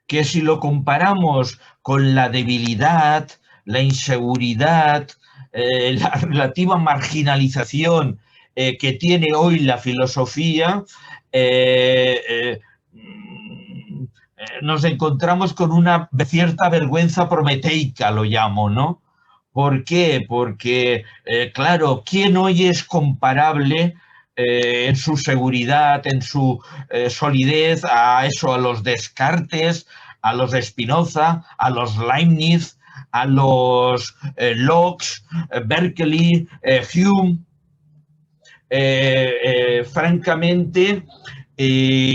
que si lo comparamos con la debilidad, la inseguridad, la relativa marginalización que tiene hoy la filosofía, nos encontramos con una cierta vergüenza prometeica, lo llamo, ¿no? ¿Por qué? Porque, claro, ¿quién hoy es comparable en su seguridad, en su solidez a los Descartes, a los Spinoza, a los Leibniz, a los Locke, Berkeley, Hume? francamente,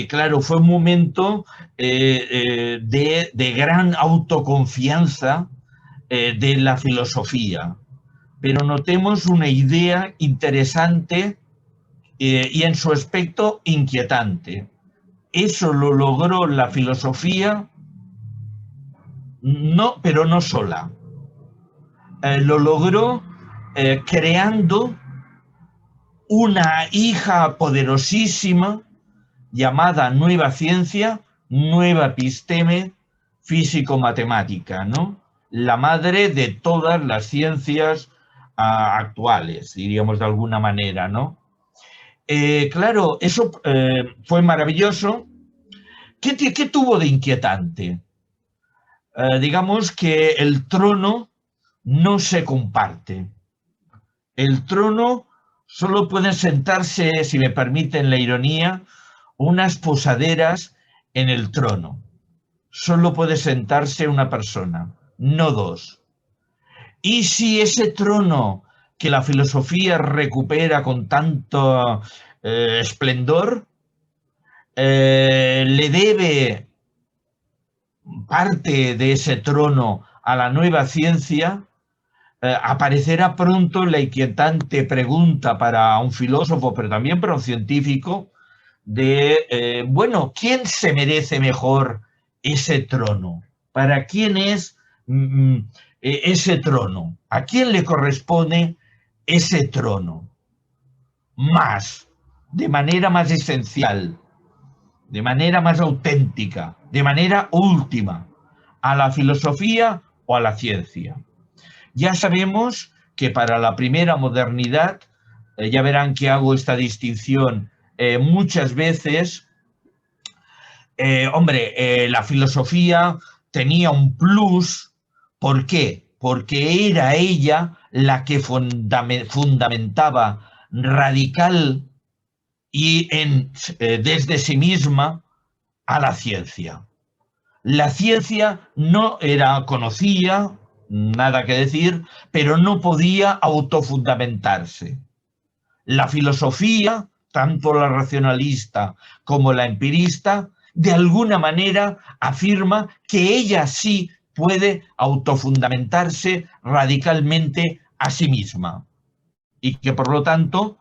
claro, fue un momento de gran autoconfianza de la filosofía. Pero notemos una idea interesante y en su aspecto inquietante. Eso lo logró la filosofía, no, pero no sola. Lo logró creando una hija poderosísima llamada nueva ciencia, nueva episteme físico-matemática, ¿no? La madre de todas las ciencias actuales, diríamos de alguna manera, ¿no? Claro, eso fue maravilloso. ¿Qué tuvo de inquietante? Digamos que el trono no se comparte. El trono solo pueden sentarse, si me permiten la ironía, unas posaderas en el trono. Solo puede sentarse una persona, no dos. Y si ese trono que la filosofía recupera con tanto esplendor, le debe parte de ese trono a la nueva ciencia, aparecerá pronto la inquietante pregunta para un filósofo, pero también para un científico, de, bueno, ¿quién se merece mejor ese trono? ¿Para quién es ese trono? ¿A quién le corresponde ese trono? Más, de manera más esencial, de manera más auténtica, de manera última, a la filosofía o a la ciencia. Ya sabemos que para la primera modernidad, ya verán que hago esta distinción muchas veces, la filosofía tenía un plus. ¿Por qué? Porque era ella la que fundamentaba radical y desde sí misma a la ciencia. La ciencia no era conocida, nada que decir, pero no podía autofundamentarse. La filosofía, tanto la racionalista como la empirista, de alguna manera afirma que ella sí puede autofundamentarse radicalmente a sí misma y que por lo tanto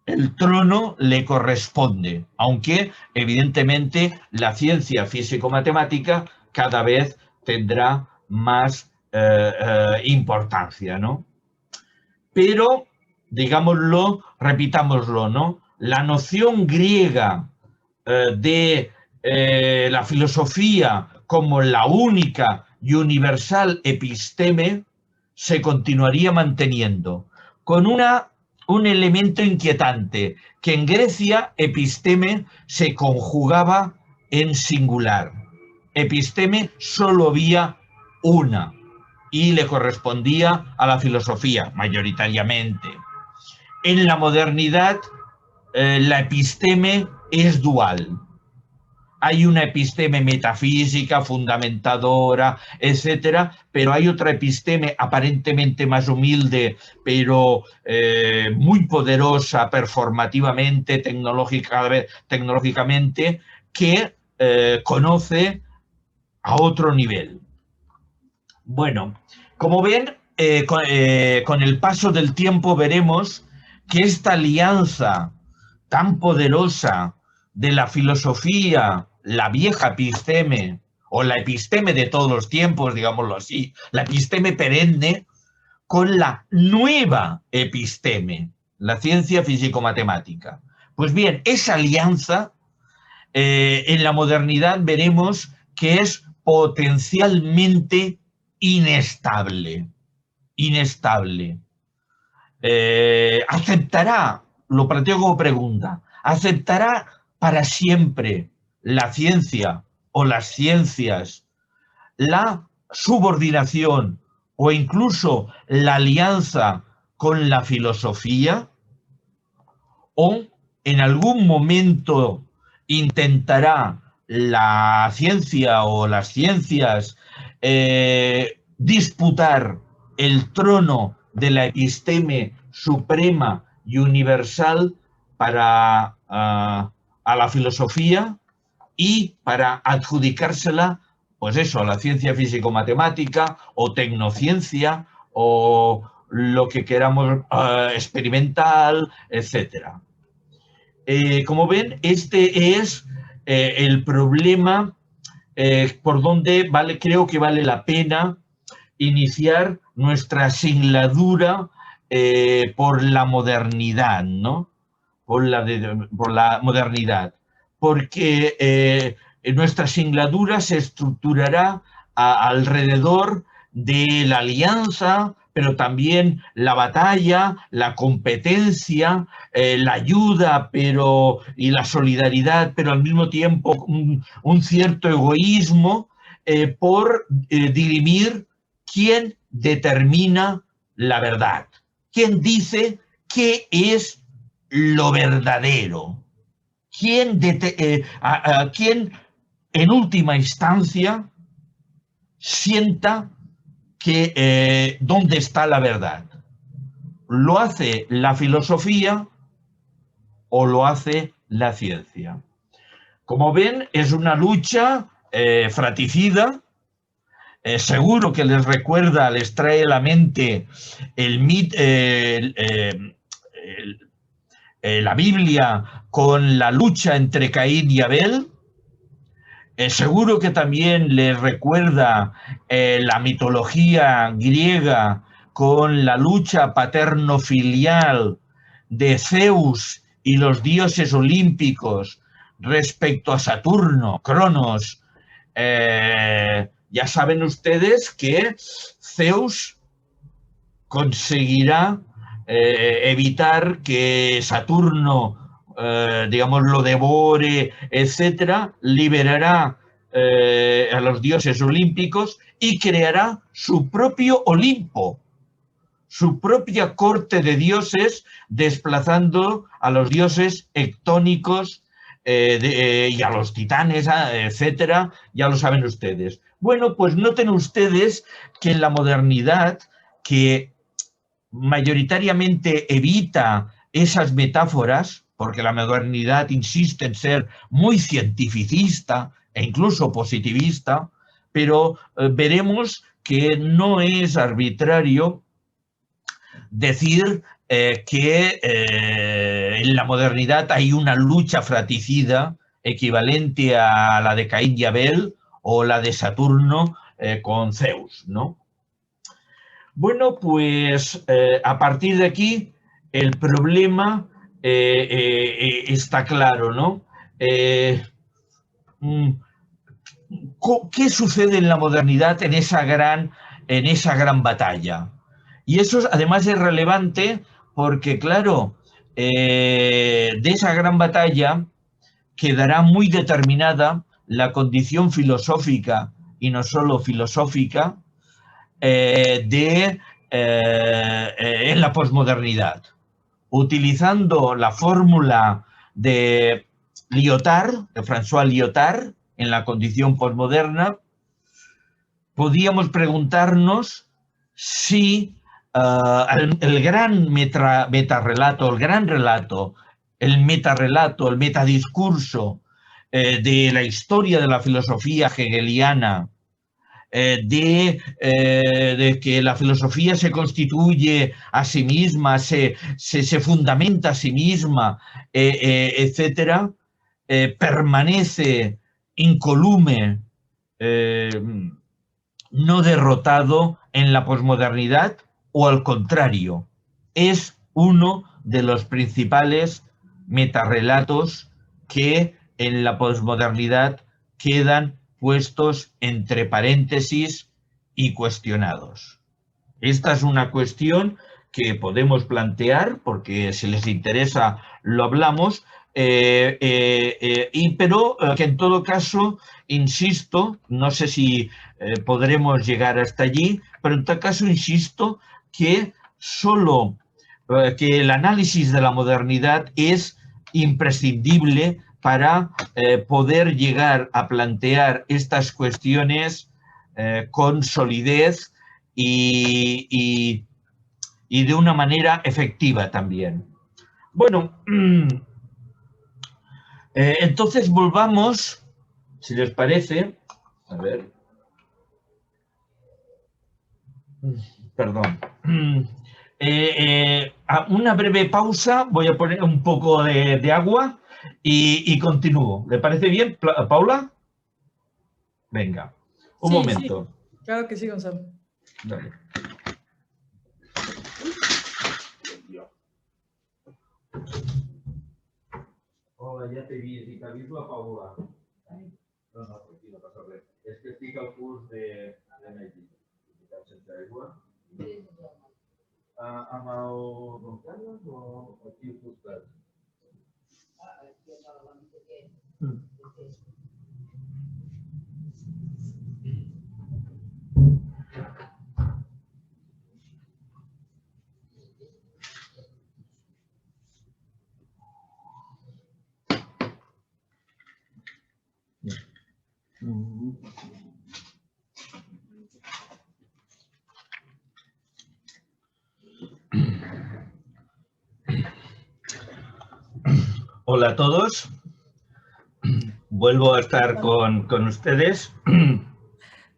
el trono le corresponde, aunque evidentemente la ciencia físico-matemática cada vez tendrá más importancia, ¿no? Pero, digámoslo, repitámoslo, ¿no? La noción griega de la filosofía como la única y universal episteme se continuaría manteniendo, con un elemento inquietante, que en Grecia episteme se conjugaba en singular. Episteme solo había una y le correspondía a la filosofía, mayoritariamente. En la modernidad, la episteme es dual. Hay una episteme metafísica, fundamentadora, etcétera, pero hay otra episteme aparentemente más humilde, pero muy poderosa performativamente, tecnológicamente, que conoce a otro nivel. Bueno, como ven, con el paso del tiempo veremos que esta alianza tan poderosa de la filosofía, la vieja episteme, o la episteme de todos los tiempos, digámoslo así, la episteme perenne, con la nueva episteme, la ciencia físico-matemática. Pues bien, esa alianza en la modernidad veremos que es potencialmente inestable. ¿Aceptará, lo planteo como pregunta, aceptará para siempre la ciencia o las ciencias la subordinación o incluso la alianza con la filosofía? ¿O en algún momento intentará la ciencia o las ciencias disputar el trono de la episteme suprema y universal para a la filosofía y para adjudicársela, pues eso, a la ciencia físico-matemática o tecnociencia o lo que queramos, experimental, etcétera. Como ven, este es el problema por donde creo que vale la pena iniciar nuestra singladura por la modernidad, ¿no? Por la modernidad. Porque nuestra singladura se estructurará alrededor de la alianza, pero también la batalla, la competencia, la ayuda y la solidaridad, pero al mismo tiempo un cierto egoísmo por dirimir quién determina la verdad, quién dice qué es lo verdadero, quién en última instancia sienta que dónde está la verdad. ¿Lo hace la filosofía o lo hace la ciencia? Como ven, es una lucha fratricida. Seguro que les trae a la mente la Biblia con la lucha entre Caín y Abel. Seguro que también les recuerda la mitología griega con la lucha paterno-filial de Zeus y los dioses olímpicos respecto a Saturno, Cronos. Ya saben ustedes que Zeus conseguirá evitar que Saturno digamos, lo devore, etcétera, liberará a los dioses olímpicos y creará su propio Olimpo, su propia corte de dioses, desplazando a los dioses hectónicos y a los titanes, etcétera, ya lo saben ustedes. Bueno, pues noten ustedes que en la modernidad, que mayoritariamente evita esas metáforas, porque la modernidad insiste en ser muy cientificista e incluso positivista, pero veremos que no es arbitrario decir que en la modernidad hay una lucha fratricida equivalente a la de Caín y Abel o la de Saturno con Zeus, ¿no? Bueno, pues a partir de aquí el problema está claro, ¿no? ¿Qué sucede en la modernidad en esa gran batalla? Y eso además es relevante porque, claro, de esa gran batalla quedará muy determinada la condición filosófica, y no solo filosófica, en la posmodernidad. Utilizando la fórmula de Lyotard, de François Lyotard, en la condición posmoderna, podíamos preguntarnos si el gran metarrelato, el gran relato, el metarrelato, el metadiscurso de la historia de la filosofía hegeliana, de que la filosofía se constituye a sí misma, se fundamenta a sí misma, etcétera, permanece incolume, no derrotado en la posmodernidad, o al contrario, es uno de los principales metarrelatos que en la posmodernidad quedan puestos entre paréntesis y cuestionados. Esta es una cuestión que podemos plantear, porque si les interesa lo hablamos, pero que en todo caso, insisto, no sé si podremos llegar hasta allí, pero en todo caso insisto que que el análisis de la modernidad es imprescindible para poder llegar a plantear estas cuestiones con solidez y de una manera efectiva también. Bueno, entonces volvamos, si les parece, a ver, perdón, a una breve pausa, voy a poner un poco de agua y continúo. ¿Le parece bien, Paula? Venga, un Sí, momento. sí, claro que sí, Gonzalo. Dale. Hola, ja t'he vist. I t'ha vist la Paula? No, no, aquí no passa res. És que estic al curs de Mèxic. Sense aigua. Amb el Don Carles o aquí al costat? Hola a todos. Vuelvo a estar con ustedes.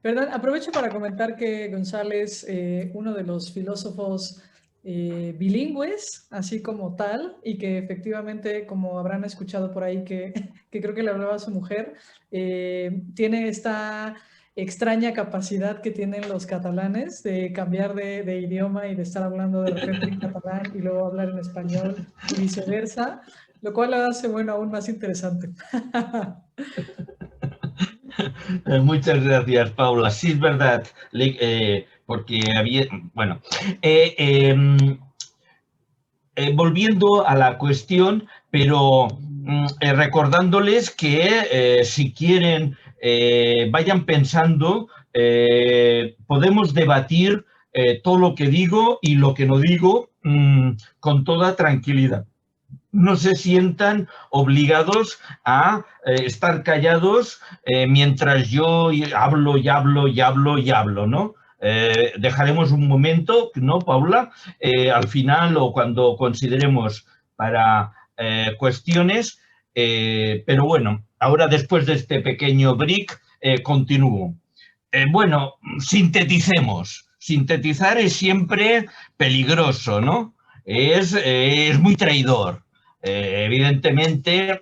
Perdón, aprovecho para comentar que González, uno de los filósofos bilingües, así como tal, y que efectivamente, como habrán escuchado por ahí, que creo que le hablaba a su mujer, tiene esta extraña capacidad que tienen los catalanes de cambiar de idioma y de estar hablando de repente en catalán y luego hablar en español y viceversa, lo cual lo hace, bueno, aún más interesante. Muchas gracias, Paula. Sí, es verdad, porque había, bueno, volviendo a la cuestión, pero recordándoles que si quieren, vayan pensando, podemos debatir todo lo que digo y lo que no digo con toda tranquilidad. No se sientan obligados a estar callados mientras yo hablo y hablo y hablo y hablo, ¿no? Dejaremos un momento, ¿no, Paula? Al final o cuando consideremos para cuestiones, pero bueno, ahora después de este pequeño break, continúo. Bueno, sinteticemos. Sintetizar es siempre peligroso, ¿no? Es muy traidor. Evidentemente,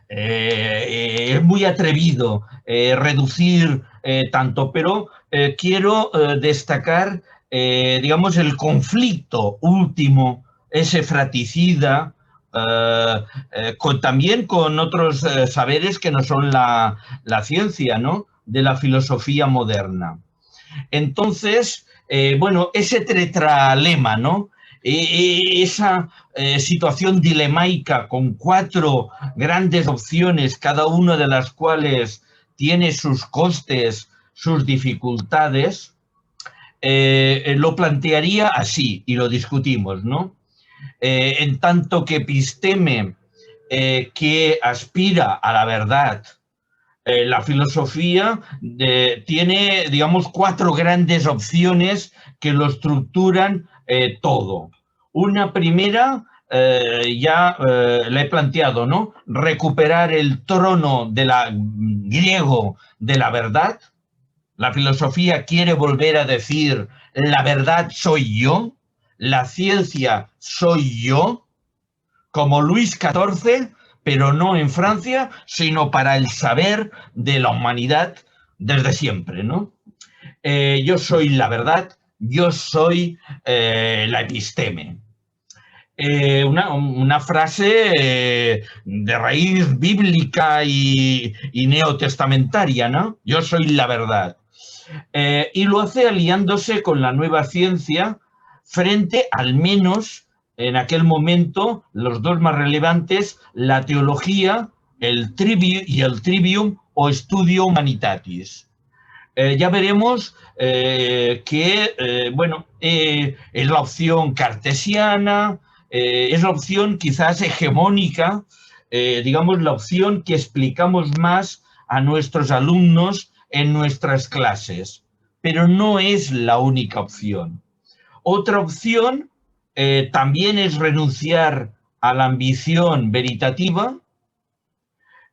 es muy atrevido reducir tanto, pero quiero destacar, digamos, el conflicto último, ese fratricida, también con otros saberes que no son la ciencia, ¿no? De la filosofía moderna. Entonces, bueno, ese tetralema, ¿no? Esa situación dilemaica con 4 grandes opciones, cada una de las cuales tiene sus costes, sus dificultades, lo plantearía así y lo discutimos, ¿no? En tanto que episteme que aspira a la verdad, la filosofía tiene, digamos, 4 grandes opciones que lo estructuran todo. Una primera, la he planteado, ¿no? Recuperar el trono griego de la verdad. La filosofía quiere volver a decir, la verdad soy yo, la ciencia soy yo, como Luis XIV, pero no en Francia, sino para el saber de la humanidad desde siempre, ¿no? Yo soy la verdad, yo soy la episteme. Una frase de raíz bíblica y neotestamentaria, ¿no? Yo soy la verdad. Y lo hace aliándose con la nueva ciencia frente, al menos en aquel momento, los dos más relevantes, la teología, el trivium o studio humanitatis. Ya veremos que, bueno, es la opción cartesiana, es la opción quizás hegemónica, digamos, la opción que explicamos más a nuestros alumnos en nuestras clases, pero no es la única opción. Otra opción también es renunciar a la ambición veritativa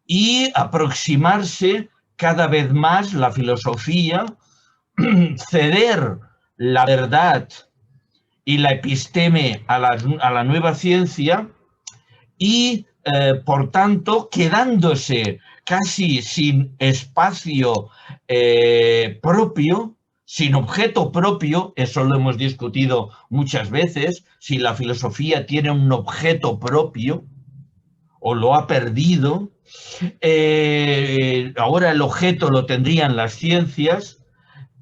y aproximarse cada vez más la filosofía, ceder la verdad y la episteme a la nueva ciencia y, por tanto, quedándose casi sin espacio propio, sin objeto propio. Eso lo hemos discutido muchas veces, si la filosofía tiene un objeto propio o lo ha perdido. Ahora el objeto lo tendrían las ciencias,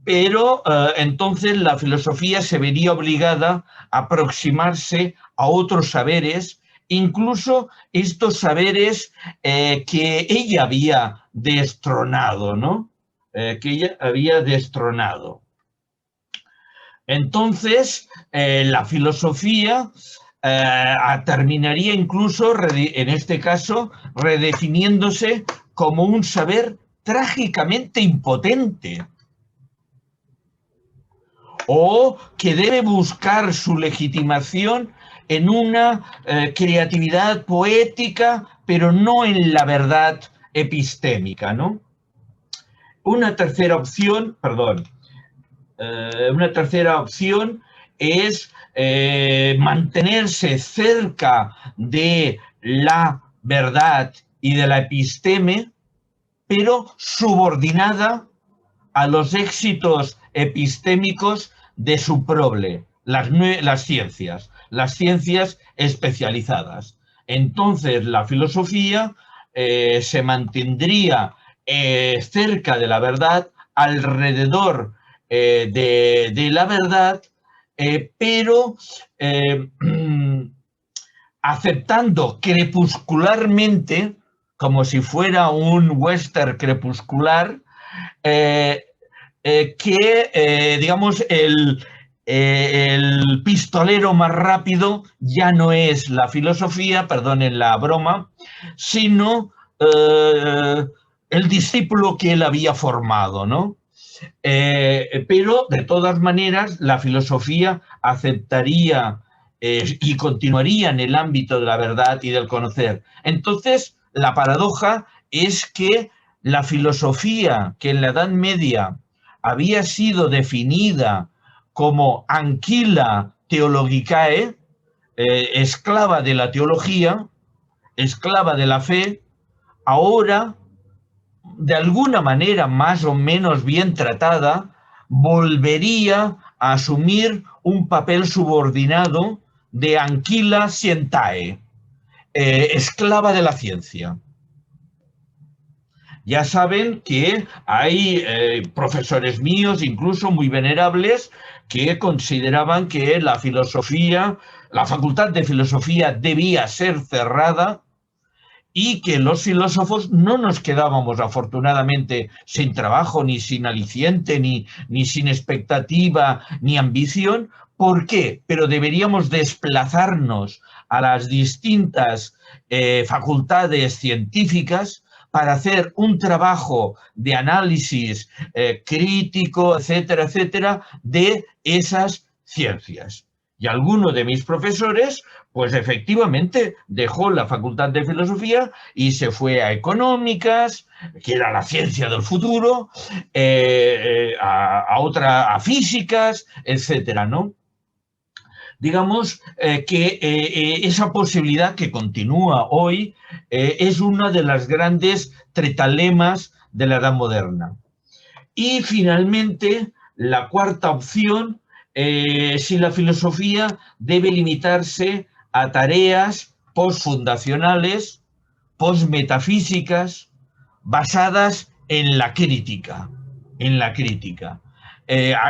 pero entonces la filosofía se vería obligada a aproximarse a otros saberes, incluso estos saberes que ella había destronado, ¿no? Que ella había destronado. Entonces, la filosofía terminaría incluso, en este caso, redefiniéndose como un saber trágicamente impotente, o que debe buscar su legitimación en una creatividad poética, pero no en la verdad epistémica, ¿no? Una tercera opción es mantenerse cerca de la verdad y de la episteme, pero subordinada a los éxitos epistémicos de su prole, las ciencias especializadas. Entonces la filosofía se mantendría cerca de la verdad, alrededor de la verdad, pero aceptando crepuscularmente, como si fuera un western crepuscular, digamos, el pistolero más rápido ya no es la filosofía, perdonen la broma, sino el discípulo que él había formado, ¿no? Pero, de todas maneras, la filosofía aceptaría y continuaría en el ámbito de la verdad y del conocer. Entonces, la paradoja es que la filosofía que en la Edad Media había sido definida como anquila theologicae, esclava de la teología, esclava de la fe, ahora, de alguna manera más o menos bien tratada, volvería a asumir un papel subordinado de anquila scientiae, esclava de la ciencia. Ya saben que hay profesores míos, incluso muy venerables, que consideraban que la filosofía, la facultad de filosofía debía ser cerrada y que los filósofos no nos quedábamos afortunadamente sin trabajo, ni sin aliciente, ni sin expectativa, ni ambición. ¿Por qué? Pero deberíamos desplazarnos a las distintas facultades científicas para hacer un trabajo de análisis crítico, etcétera, etcétera, de esas ciencias. Y alguno de mis profesores, pues efectivamente dejó la Facultad de Filosofía y se fue a Económicas, que era la ciencia del futuro, a Físicas, etcétera, ¿no? Digamos que esa posibilidad que continúa hoy es una de las grandes tretalemas de la Edad Moderna. Y finalmente, la cuarta opción, si la filosofía debe limitarse a tareas postfundacionales, postmetafísicas, basadas en la crítica.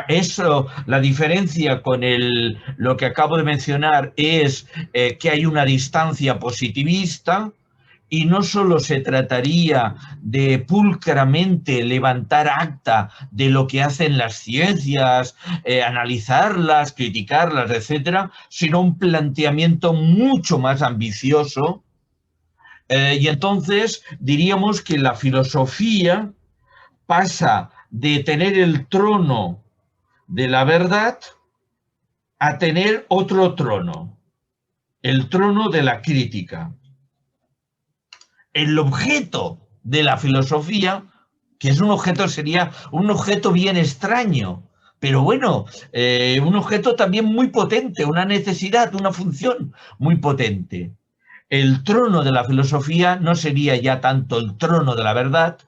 Eso, la diferencia con lo que acabo de mencionar es que hay una distancia positivista, y no solo se trataría de pulcramente levantar acta de lo que hacen las ciencias, analizarlas, criticarlas, etcétera, sino un planteamiento mucho más ambicioso. Y entonces diríamos que la filosofía pasa de tener el trono de la verdad a tener otro trono, el trono de la crítica. El objeto de la filosofía, que es un objeto, sería un objeto bien extraño, pero bueno, un objeto también muy potente, una necesidad, una función muy potente. El trono de la filosofía no sería ya tanto el trono de la verdad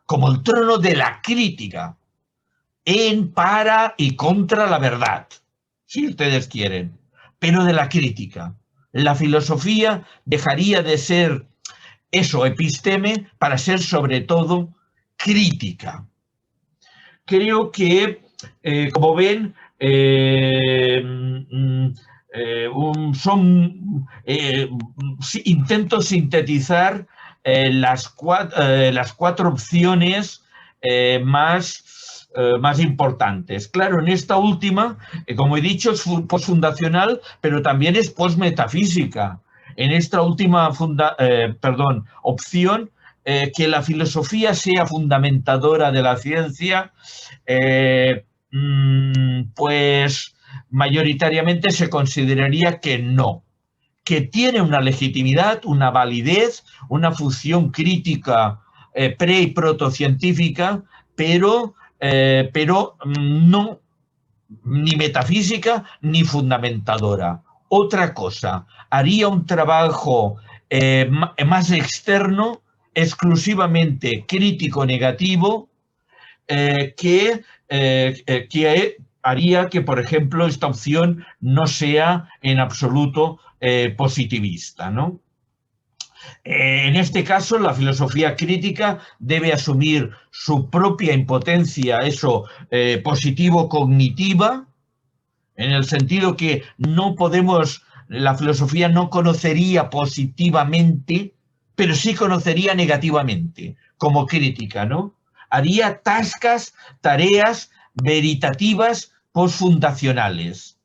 como el trono de la crítica, en, para y contra la verdad, si ustedes quieren, pero de la crítica. La filosofía dejaría de ser eso, episteme, para ser sobre todo crítica. Creo que, como ven, intento sintetizar las cuatro opciones más importantes. Claro, en esta última, como he dicho, es postfundacional, pero también es postmetafísica. En esta última opción, que la filosofía sea fundamentadora de la ciencia, pues mayoritariamente se consideraría que no, que tiene una legitimidad, una validez, una función crítica pre- y protocientífica, pero no ni metafísica ni fundamentadora. Otra cosa, haría un trabajo más externo, exclusivamente crítico-negativo, que haría que, por ejemplo, esta opción no sea en absoluto positivista, ¿no? En este caso, la filosofía crítica debe asumir su propia impotencia, eso, positivo-cognitiva, en el sentido que no podemos, la filosofía no conocería positivamente, pero sí conocería negativamente, como crítica, ¿no? Haría tareas veritativas postfundacionales.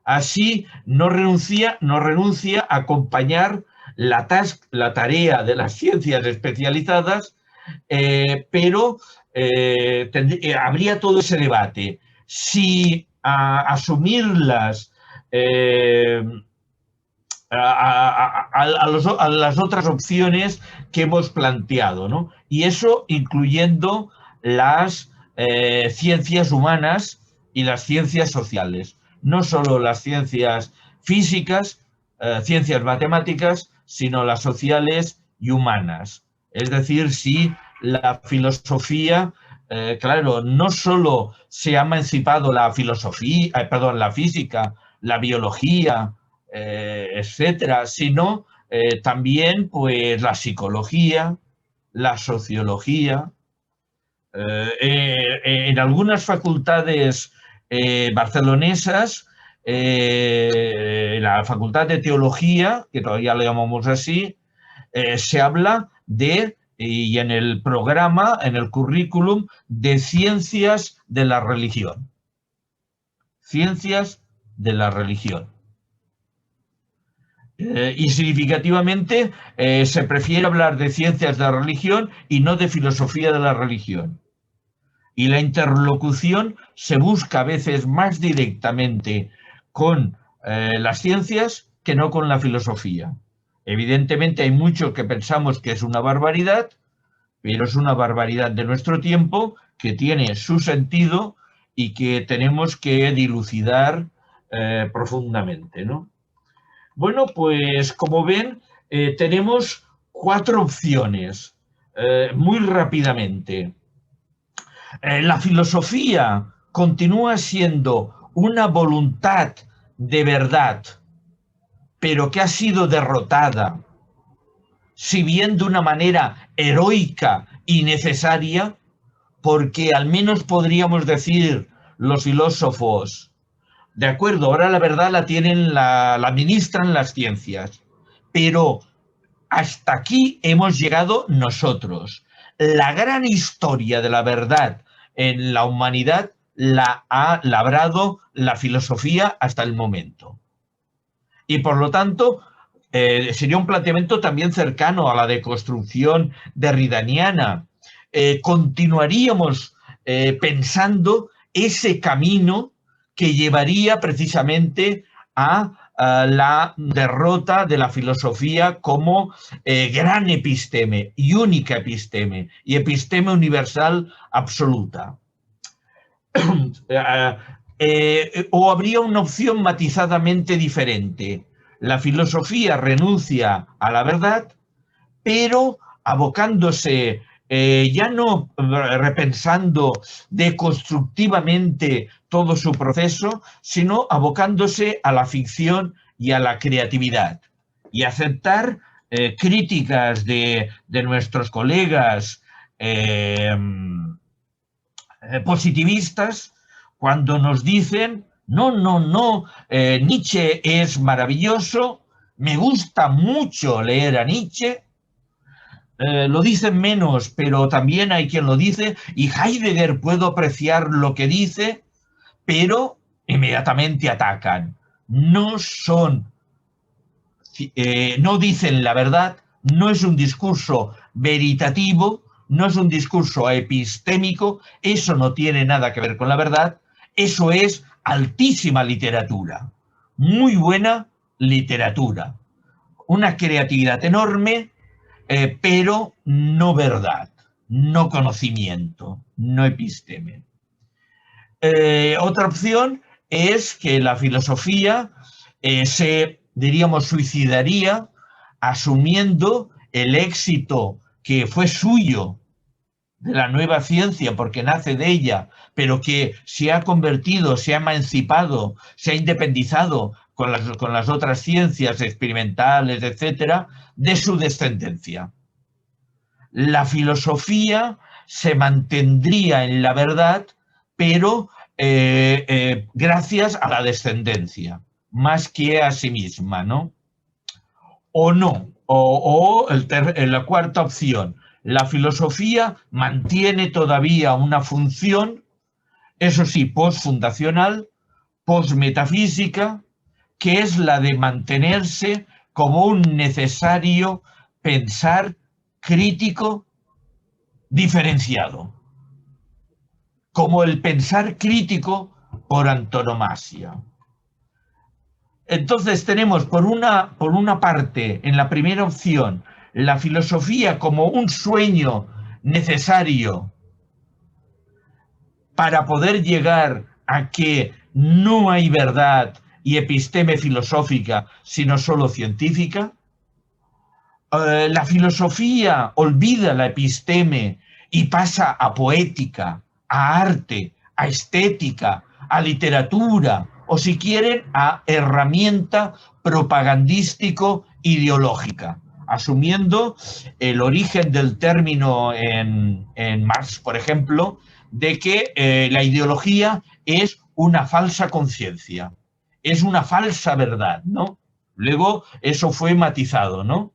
Así no renuncia a acompañar la tarea de las ciencias especializadas, pero habría todo ese debate. Si asumirlas a las otras opciones que hemos planteado, ¿no? Y eso incluyendo las ciencias humanas y las ciencias sociales. No solo las ciencias físicas, ciencias matemáticas, sino las sociales y humanas. Es decir, si la filosofía, claro, no solo se ha emancipado la física, la biología, etcétera, sino también pues la psicología, la sociología. En algunas facultades barcelonesas, la Facultad de Teología, que todavía le llamamos así, se habla de, y en el programa, en el currículum, de ciencias de la religión. Ciencias de la religión. Y significativamente se prefiere hablar de ciencias de la religión y no de filosofía de la religión. Y la interlocución se busca a veces más directamente con las ciencias que no con la filosofía. Evidentemente hay muchos que pensamos que es una barbaridad, pero es una barbaridad de nuestro tiempo que tiene su sentido y que tenemos que dilucidar profundamente, ¿no? Bueno, pues como ven, tenemos cuatro opciones muy rápidamente. La filosofía continúa siendo una voluntad de verdad, pero que ha sido derrotada, si bien de una manera heroica y necesaria, porque al menos podríamos decir los filósofos, de acuerdo, ahora la verdad la administran las ciencias, pero hasta aquí hemos llegado nosotros. La gran historia de la verdad en la humanidad la ha labrado la filosofía hasta el momento. Y por lo tanto, sería un planteamiento también cercano a la deconstrucción derridaniana. Continuaríamos pensando ese camino que llevaría precisamente a la derrota de la filosofía como gran episteme y única episteme y episteme universal absoluta. O habría una opción matizadamente diferente. La filosofía renuncia a la verdad, pero abocándose, ya no repensando deconstructivamente todo su proceso, sino abocándose a la ficción y a la creatividad. Y aceptar críticas de nuestros colegas positivistas cuando nos dicen, no, Nietzsche es maravilloso, me gusta mucho leer a Nietzsche, lo dicen menos, pero también hay quien lo dice, y Heidegger puedo apreciar lo que dice, pero inmediatamente atacan. No son, no dicen la verdad, no es un discurso veritativo, no es un discurso epistémico, eso no tiene nada que ver con la verdad, eso es altísima literatura, muy buena literatura, una creatividad enorme, pero no verdad, no conocimiento, no episteme. Otra opción es que la filosofía se, diríamos, suicidaría asumiendo el éxito que fue suyo de la nueva ciencia, porque nace de ella, pero que se ha convertido, se ha emancipado, se ha independizado con las otras ciencias experimentales, etcétera, de su descendencia. La filosofía se mantendría en la verdad, pero gracias a la descendencia, más que a sí misma, ¿no? O no, la cuarta opción, la filosofía mantiene todavía una función, eso sí, postfundacional, postmetafísica, que es la de mantenerse como un necesario pensar crítico diferenciado, como el pensar crítico por antonomasia. Entonces tenemos por una parte, en la primera opción, la filosofía como un sueño necesario para poder llegar a que no hay verdad y episteme filosófica, sino solo científica. La filosofía olvida la episteme y pasa a poética, a arte, a estética, a literatura, o si quieren, a herramienta propagandístico-ideológica, asumiendo el origen del término en Marx, por ejemplo, de que la ideología es una falsa conciencia, es una falsa verdad, ¿no? Luego eso fue matizado, ¿no?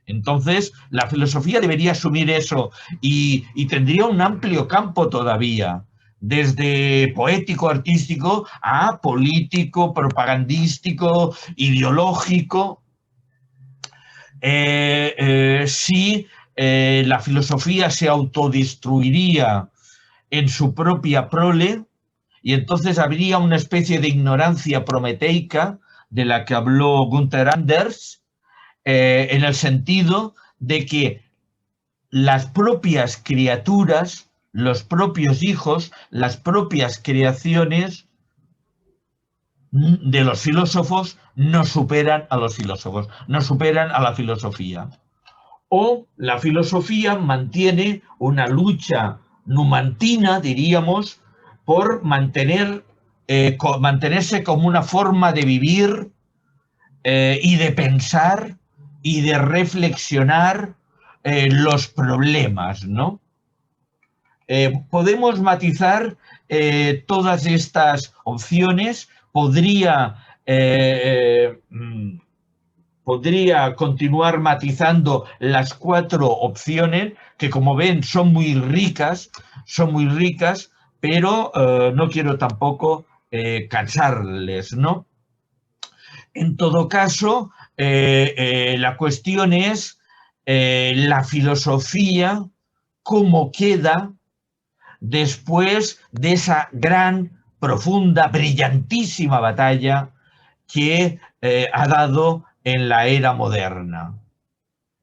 Entonces, la filosofía debería asumir eso y tendría un amplio campo todavía, desde poético, artístico, a político, propagandístico, ideológico. Si la filosofía se autodestruiría en su propia prole, y entonces habría una especie de ignorancia prometeica de la que habló Gunther Anders, en el sentido de que las propias criaturas, los propios hijos, las propias creaciones de los filósofos no superan a los filósofos, no superan a la filosofía. O la filosofía mantiene una lucha numantina, diríamos, por mantenerse como una forma de vivir y de pensar y de reflexionar los problemas, ¿no? Podemos matizar todas estas opciones, podría continuar matizando las cuatro opciones, que como ven son muy ricas, pero no quiero tampoco cansarles, ¿no? En todo caso, la cuestión es la filosofía, cómo queda después de esa gran profunda, brillantísima batalla que ha dado en la era moderna.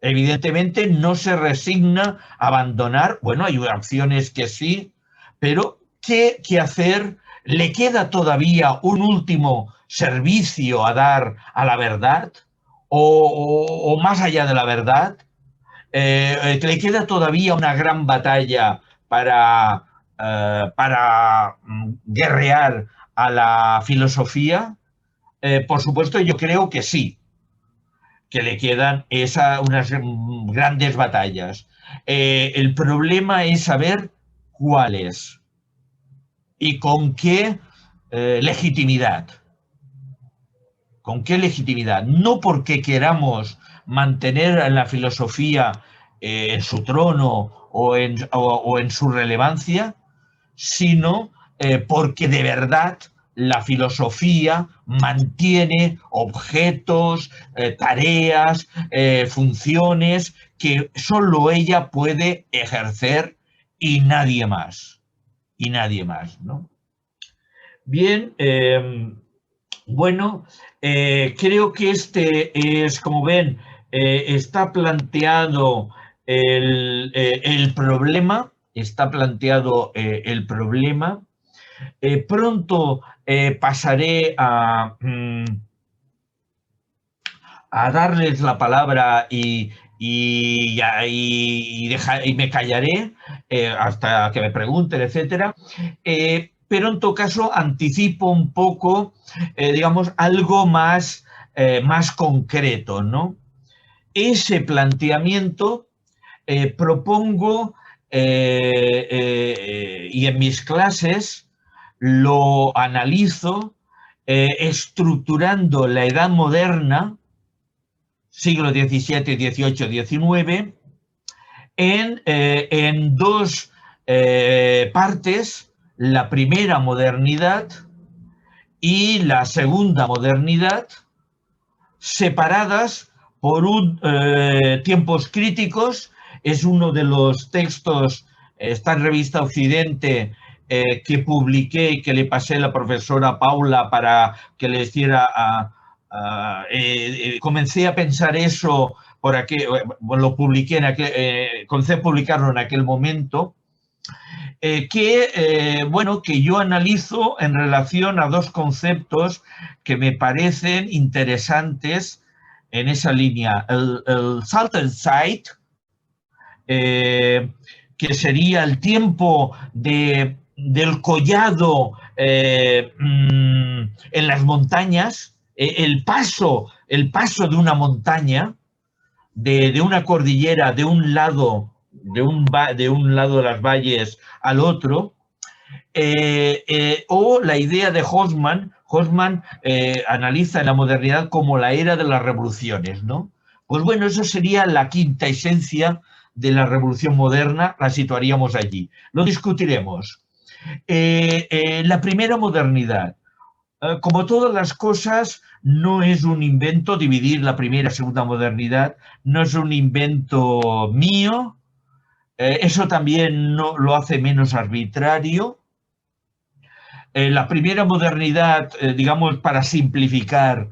Evidentemente no se resigna a abandonar, bueno, hay acciones que sí, pero ¿qué hacer? ¿Le queda todavía un último servicio a dar a la verdad? ¿O más allá de la verdad? ¿Le queda todavía una gran batalla para guerrear a la filosofía? Por supuesto, yo creo que sí, que le quedan unas grandes batallas. El problema es saber cuáles y con qué legitimidad. ¿Con qué legitimidad? No porque queramos mantener a la filosofía en su trono o en su relevancia, sino porque de verdad la filosofía mantiene objetos, tareas, funciones que solo ella puede ejercer y nadie más. Y nadie más, ¿no? Bien, bueno, creo que este es, como ven, está planteado el problema, está planteado el problema. Pronto pasaré a darles la palabra y me callaré hasta que me pregunten, etcétera. Pero en todo caso anticipo un poco, digamos, algo más concreto, ¿no? Ese planteamiento propongo y en mis clases lo analizo estructurando la edad moderna, siglo XVII, XVIII, XIX, en dos partes, la primera modernidad y la segunda modernidad, separadas por tiempos críticos. Es uno de los textos, está en Revista Occidente, que publiqué y que le pasé a la profesora Paula para que le hiciera comencé a pensar eso lo publiqué comencé a publicarlo en aquel momento, que yo analizo en relación a dos conceptos que me parecen interesantes en esa línea. El Saltenzeit, que sería el tiempo del collado en las montañas, el paso de una montaña, de una cordillera de un lado de las valles al otro, o la idea de Hobsbawm. Hobsbawm analiza en la modernidad como la era de las revoluciones, ¿no? Pues bueno, eso sería la quinta esencia de la revolución moderna, la situaríamos allí. Lo discutiremos. La primera modernidad. Como todas las cosas, no es un invento dividir la primera y segunda modernidad, no es un invento mío, eso también no lo hace menos arbitrario. La primera modernidad, digamos, para simplificar,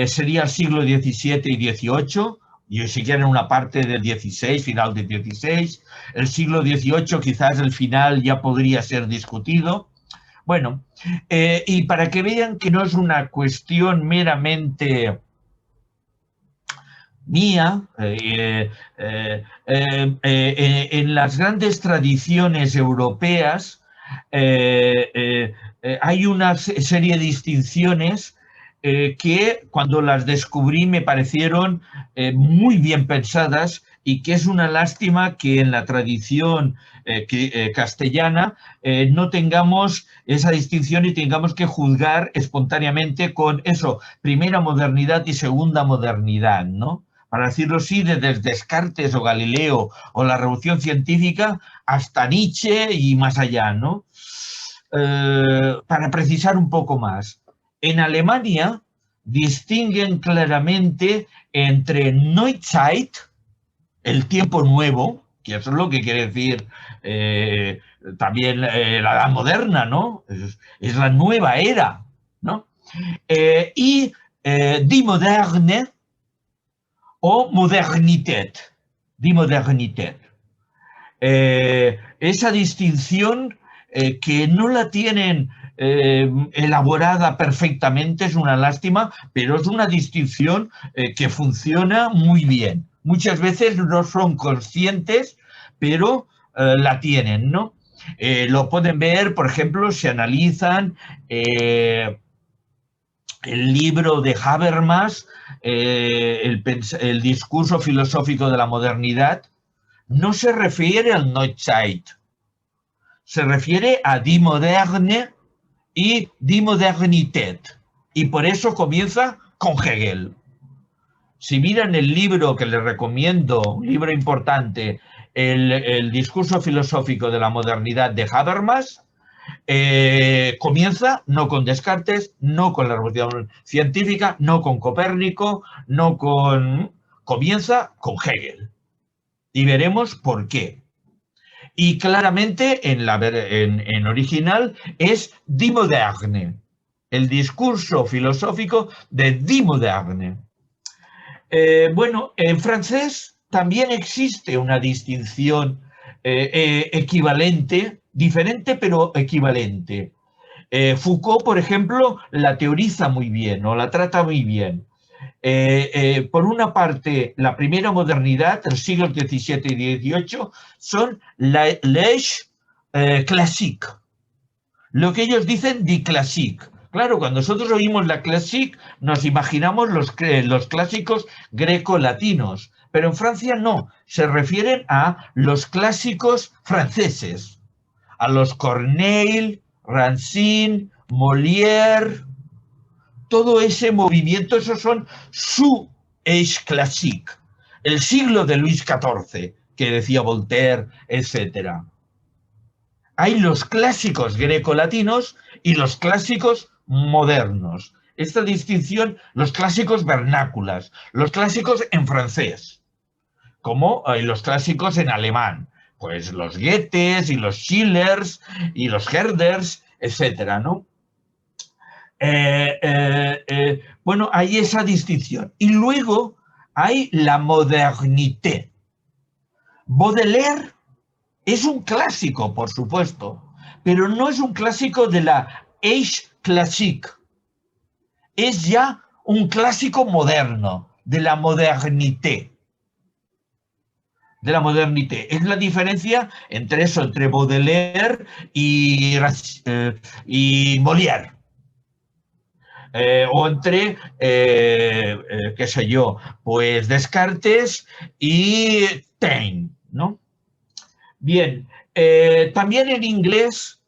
sería el siglo XVII y XVIII, y si quieren una parte del XVI, final del XVI. El siglo XVIII quizás el final ya podría ser discutido. Bueno, y para que vean que no es una cuestión meramente mía, en las grandes tradiciones europeas hay una serie de distinciones que cuando las descubrí me parecieron muy bien pensadas, y que es una lástima que en la tradición castellana no tengamos esa distinción y tengamos que juzgar espontáneamente con eso, primera modernidad y segunda modernidad, ¿no? Para decirlo así, desde Descartes o Galileo o la revolución científica hasta Nietzsche y más allá, ¿no? Para precisar un poco más. En Alemania distinguen claramente entre Neuzeit, el tiempo nuevo, que eso es lo que quiere decir también la edad moderna, ¿no? Es la nueva era, ¿no? Y die moderne o modernität, die modernität. Esa distinción que no la tienen elaborada perfectamente, es una lástima, pero es una distinción que funciona muy bien. Muchas veces no son conscientes, pero la tienen, ¿no? Lo pueden ver, por ejemplo, si analizan el libro de Habermas, el discurso filosófico de la modernidad. No se refiere al Neuzeit, se refiere a die Moderne y die Modernität. Y por eso comienza con Hegel. Si miran el libro que les recomiendo, un libro importante, el discurso filosófico de la modernidad de Habermas, comienza no con Descartes, no con la revolución científica, no con Copérnico, no con... comienza con Hegel. Y veremos por qué. Y claramente en original es die Moderne, el discurso filosófico de die Moderne. Bueno, en francés también existe una distinción equivalente, diferente pero equivalente. Foucault, por ejemplo, la teoriza muy bien o la trata muy bien. Por una parte, la primera modernidad, los siglos XVII y XVIII, son l'âge classique, lo que ellos dicen die classique. Claro, cuando nosotros oímos la classique, nos imaginamos los clásicos greco-latinos, pero en Francia no, se refieren a los clásicos franceses, a los Corneille, Racine, Molière. Todo ese movimiento, esos son su age classique, el siglo de Luis XIV, que decía Voltaire, etc. Hay los clásicos grecolatinos y los clásicos modernos. Esta distinción, los clásicos vernáculas, los clásicos en francés, como los clásicos en alemán, pues los Goethes y los Schillers y los Herders, etc., ¿no? Bueno, hay esa distinción. Y luego hay la modernité. Baudelaire es un clásico, por supuesto, pero no es un clásico de la age classique. Es ya un clásico moderno, de la modernité. De la modernité. Es la diferencia entre eso, entre Baudelaire y Molière. O entre, qué sé yo, pues Descartes y Taine, ¿no? Bien, también en inglés,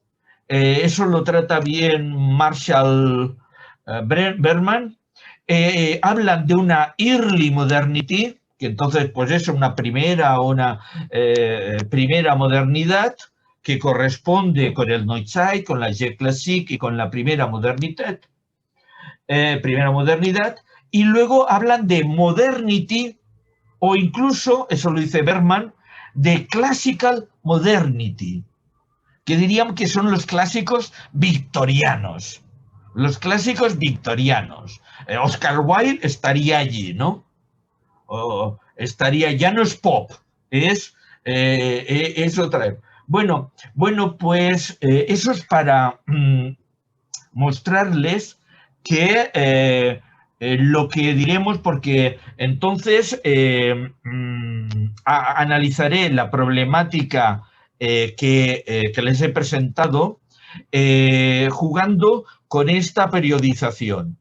eso lo trata bien Marshall Berman, hablan de una early modernity, que entonces pues es una primera modernidad que corresponde con el Neuzeit, con la Age Classique y con la primera modernidad, y luego hablan de modernity o incluso, eso lo dice Berman, de classical modernity, que diríamos que son los clásicos victorianos. Los clásicos victorianos. Oscar Wilde estaría allí, ¿no? Ya no es pop, es otra. Bueno, pues eso es para mostrarles que lo que diremos, porque entonces analizaré la problemática que les he presentado jugando con esta periodización,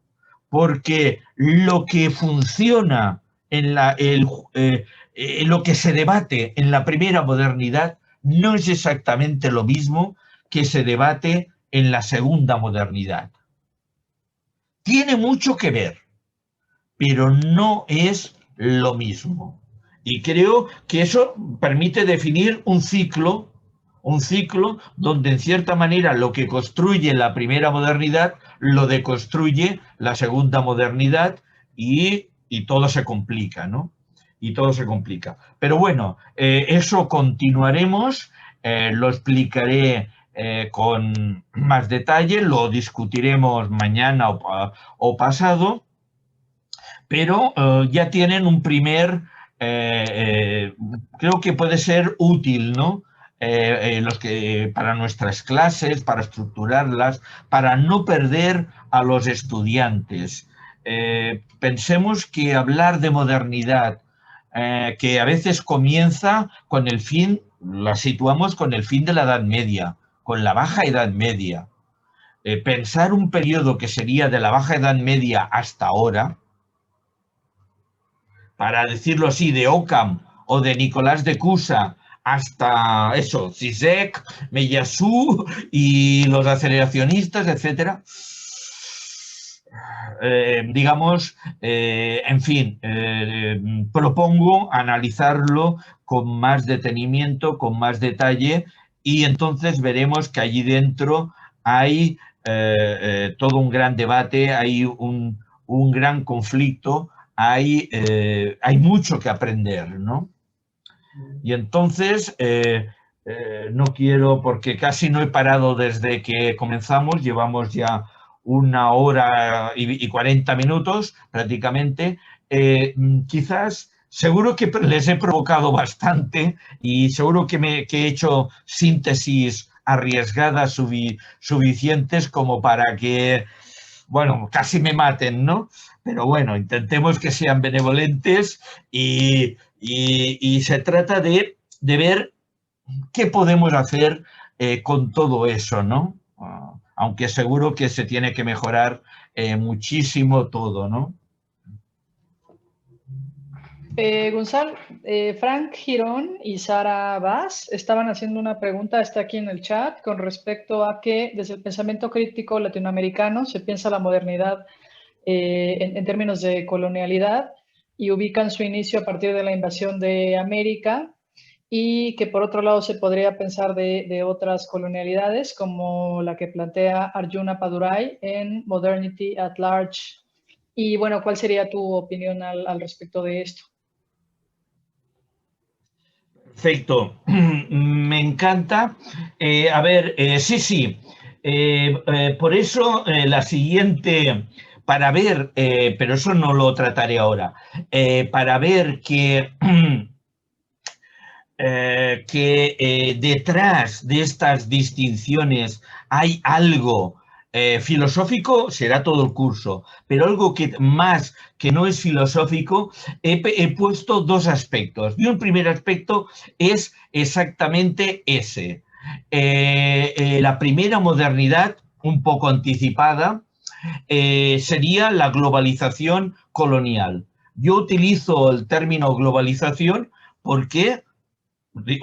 porque lo que funciona en lo que se debate en la primera modernidad no es exactamente lo mismo que se debate en la segunda modernidad. Tiene mucho que ver, pero no es lo mismo. Y creo que eso permite definir un ciclo donde en cierta manera lo que construye la primera modernidad lo deconstruye la segunda modernidad y todo se complica, ¿no? y todo se complica. Pero bueno, eso continuaremos, lo explicaré con más detalle, lo discutiremos mañana o pasado, pero ya tienen un primer, creo que puede ser útil, ¿no? Para nuestras clases, para estructurarlas, para no perder a los estudiantes. Pensemos que hablar de modernidad, que a veces comienza con el fin, la situamos con el fin de la Edad Media, con la Baja Edad Media. Pensar un periodo que sería de la Baja Edad Media hasta ahora, para decirlo así, de Occam o de Nicolás de Cusa hasta eso, Zizek, Meillassoux y los aceleracionistas, etcétera. Digamos, en fin, propongo analizarlo con más detenimiento, con más detalle, y entonces veremos que allí dentro hay todo un gran debate, hay un gran conflicto, hay mucho que aprender, ¿no? Y entonces, no quiero, porque casi no he parado desde que comenzamos, llevamos ya 1 hora y 40 minutos prácticamente, quizás, seguro que les he provocado bastante y seguro que he hecho síntesis arriesgadas suficientes como para que, bueno, casi me maten, ¿no? Pero bueno, intentemos que sean benevolentes y se trata de ver qué podemos hacer con todo eso, ¿no? Aunque seguro que se tiene que mejorar muchísimo todo, ¿no? Gonzalo, Frank Girón y Sara Vaz estaban haciendo una pregunta, está aquí en el chat, con respecto a que desde el pensamiento crítico latinoamericano se piensa la modernidad en términos de colonialidad y ubican su inicio a partir de la invasión de América, y que por otro lado se podría pensar de otras colonialidades como la que plantea Arjuna Padurai en Modernity at Large. Y bueno, ¿cuál sería tu opinión al respecto de esto? Perfecto, me encanta. A ver, sí. Por eso la siguiente, para ver, pero eso no lo trataré ahora, para ver que detrás de estas distinciones hay algo filosófico, será todo el curso, pero algo que más que no es filosófico, he puesto dos aspectos. Y un primer aspecto es exactamente ese. La primera modernidad, un poco anticipada, sería la globalización colonial. Yo utilizo el término globalización porque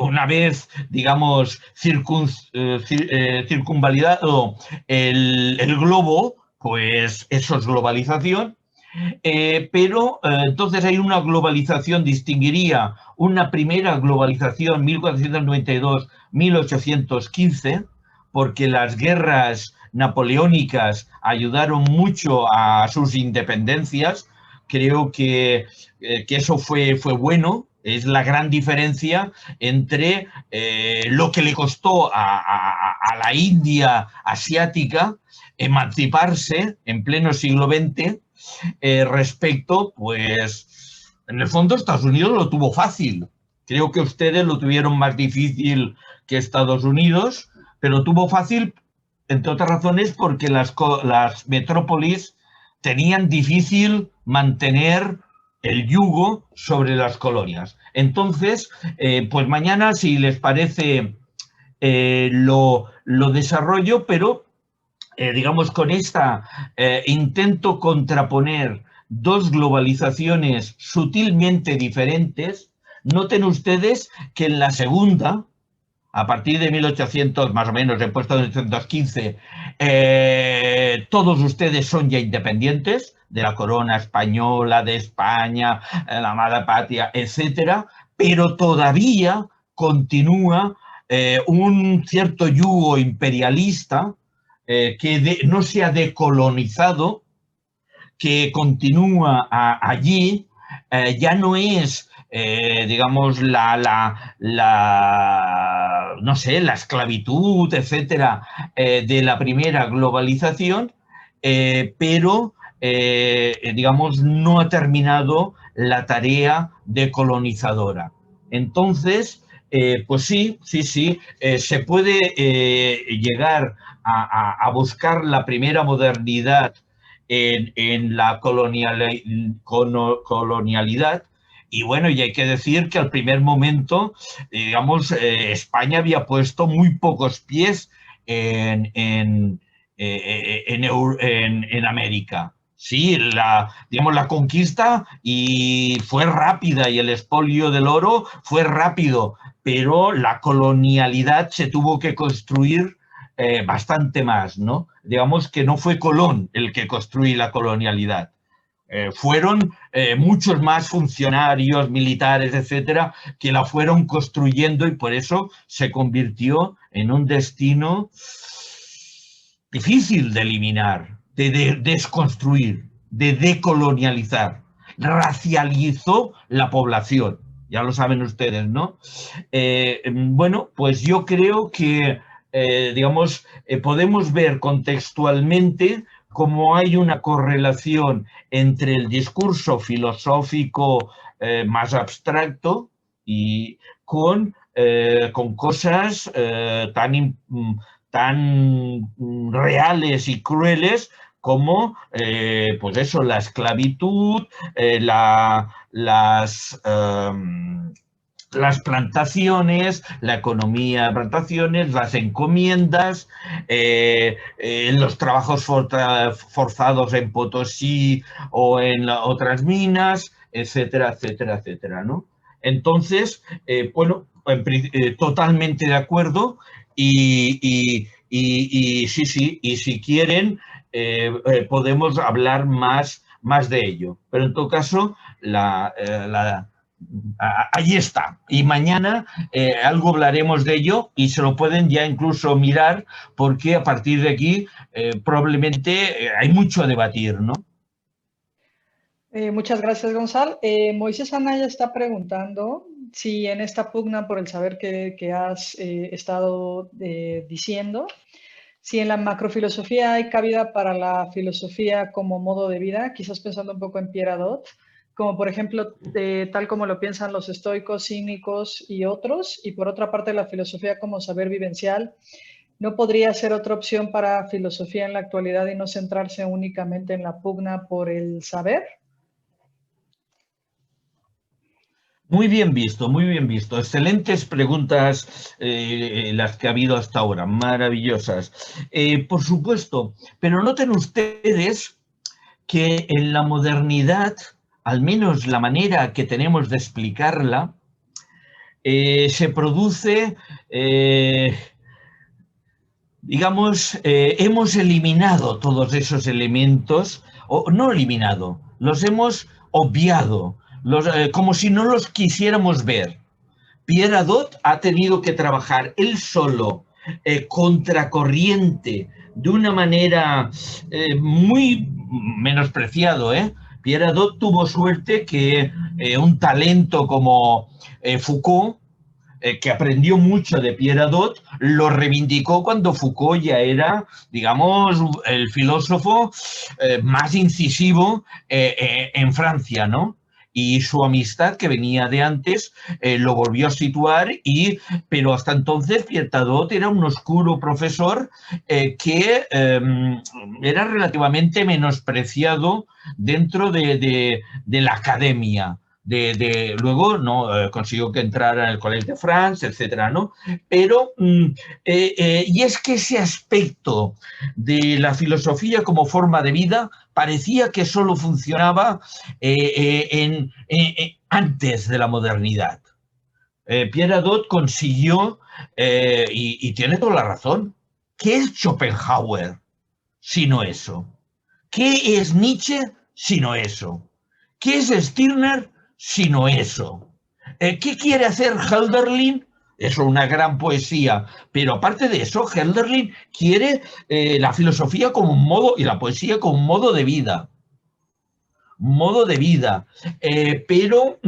una vez, digamos, circunvalidado el globo, pues eso es globalización, pero entonces hay una globalización, distinguiría una primera globalización 1492-1815, porque las guerras napoleónicas ayudaron mucho a sus independencias. Creo que eso fue bueno. Es la gran diferencia entre lo que le costó a la India asiática emanciparse en pleno siglo XX respecto, pues, en el fondo Estados Unidos lo tuvo fácil. Creo que ustedes lo tuvieron más difícil que Estados Unidos, pero tuvo fácil, entre otras razones, porque las metrópolis tenían difícil mantener el yugo sobre las colonias. Entonces, pues mañana, si les parece, lo desarrollo, pero digamos, con esta intento contraponer dos globalizaciones sutilmente diferentes. Noten ustedes que en la segunda, a partir de 1800, más o menos, he puesto 1815, todos ustedes son ya independientes de la corona española, de España, la amada patria, etcétera, pero todavía continúa un cierto yugo imperialista que no se ha decolonizado, que continúa allí, ya no es digamos, no sé, la esclavitud, etcétera, de la primera globalización, pero, digamos, no ha terminado la tarea decolonizadora. Entonces, pues sí, se puede llegar a buscar la primera modernidad en la colonialidad. Y bueno, y hay que decir que al primer momento, digamos, España había puesto muy pocos pies en América. Sí, digamos, la conquista y fue rápida y el expolio del oro fue rápido, pero la colonialidad se tuvo que construir bastante más, ¿no? Digamos que no fue Colón el que construyó la colonialidad. Fueron muchos más funcionarios, militares, etcétera, que la fueron construyendo y por eso se convirtió en un destino difícil de eliminar, de desconstruir, de decolonializar. Racializó la población, ya lo saben ustedes, ¿no? Bueno, pues yo creo que, digamos, podemos ver contextualmente cómo hay una correlación entre el discurso filosófico más abstracto y con cosas tan reales y crueles como, pues eso, la esclavitud, las plantaciones, la economía de plantaciones, las encomiendas, los trabajos forzados en Potosí o en otras minas, etcétera, etcétera, etcétera, ¿no? Entonces, bueno, totalmente de acuerdo y sí, y si quieren, podemos hablar más de ello. Pero en todo caso, ahí está. Y mañana algo hablaremos de ello y se lo pueden ya incluso mirar porque a partir de aquí probablemente hay mucho a debatir, ¿no? Muchas gracias, Gonzalo. Moisés Anaya está preguntando si en esta pugna por el saber que has estado diciendo, si en la macrofilosofía hay cabida para la filosofía como modo de vida, quizás pensando un poco en Pierre Hadot, como por ejemplo, tal como lo piensan los estoicos, cínicos y otros, y por otra parte la filosofía como saber vivencial, ¿no podría ser otra opción para filosofía en la actualidad y no centrarse únicamente en la pugna por el saber? Muy bien visto, muy bien visto. Excelentes preguntas las que ha habido hasta ahora, maravillosas. Por supuesto, pero noten ustedes que en la modernidad, al menos la manera que tenemos de explicarla, se produce, digamos, hemos eliminado todos esos elementos, o no eliminado, los hemos obviado, como si no los quisiéramos ver. Pierre Hadot ha tenido que trabajar él solo, contracorriente, de una manera muy menospreciado. Pierre Hadot tuvo suerte que un talento como Foucault, que aprendió mucho de Pierre Hadot, lo reivindicó cuando Foucault ya era, digamos, el filósofo más incisivo en Francia, ¿no? Y su amistad, que venía de antes, lo volvió a situar, pero hasta entonces Pierre Hadot era un oscuro profesor que era relativamente menospreciado dentro de la academia. Luego no consiguió que entrara en el Collège de France, etcétera, ¿no? Pero, y es que ese aspecto de la filosofía como forma de vida parecía que solo funcionaba antes de la modernidad. Pierre Hadot consiguió, y tiene toda la razón, ¿qué es Schopenhauer sino eso? ¿Qué es Nietzsche sino eso? ¿Qué es Stirner sino eso? ¿Qué quiere hacer Hölderlin? Es una gran poesía, pero aparte de eso, Hölderlin quiere la filosofía como un modo y la poesía como un modo de vida. modo de vida, pero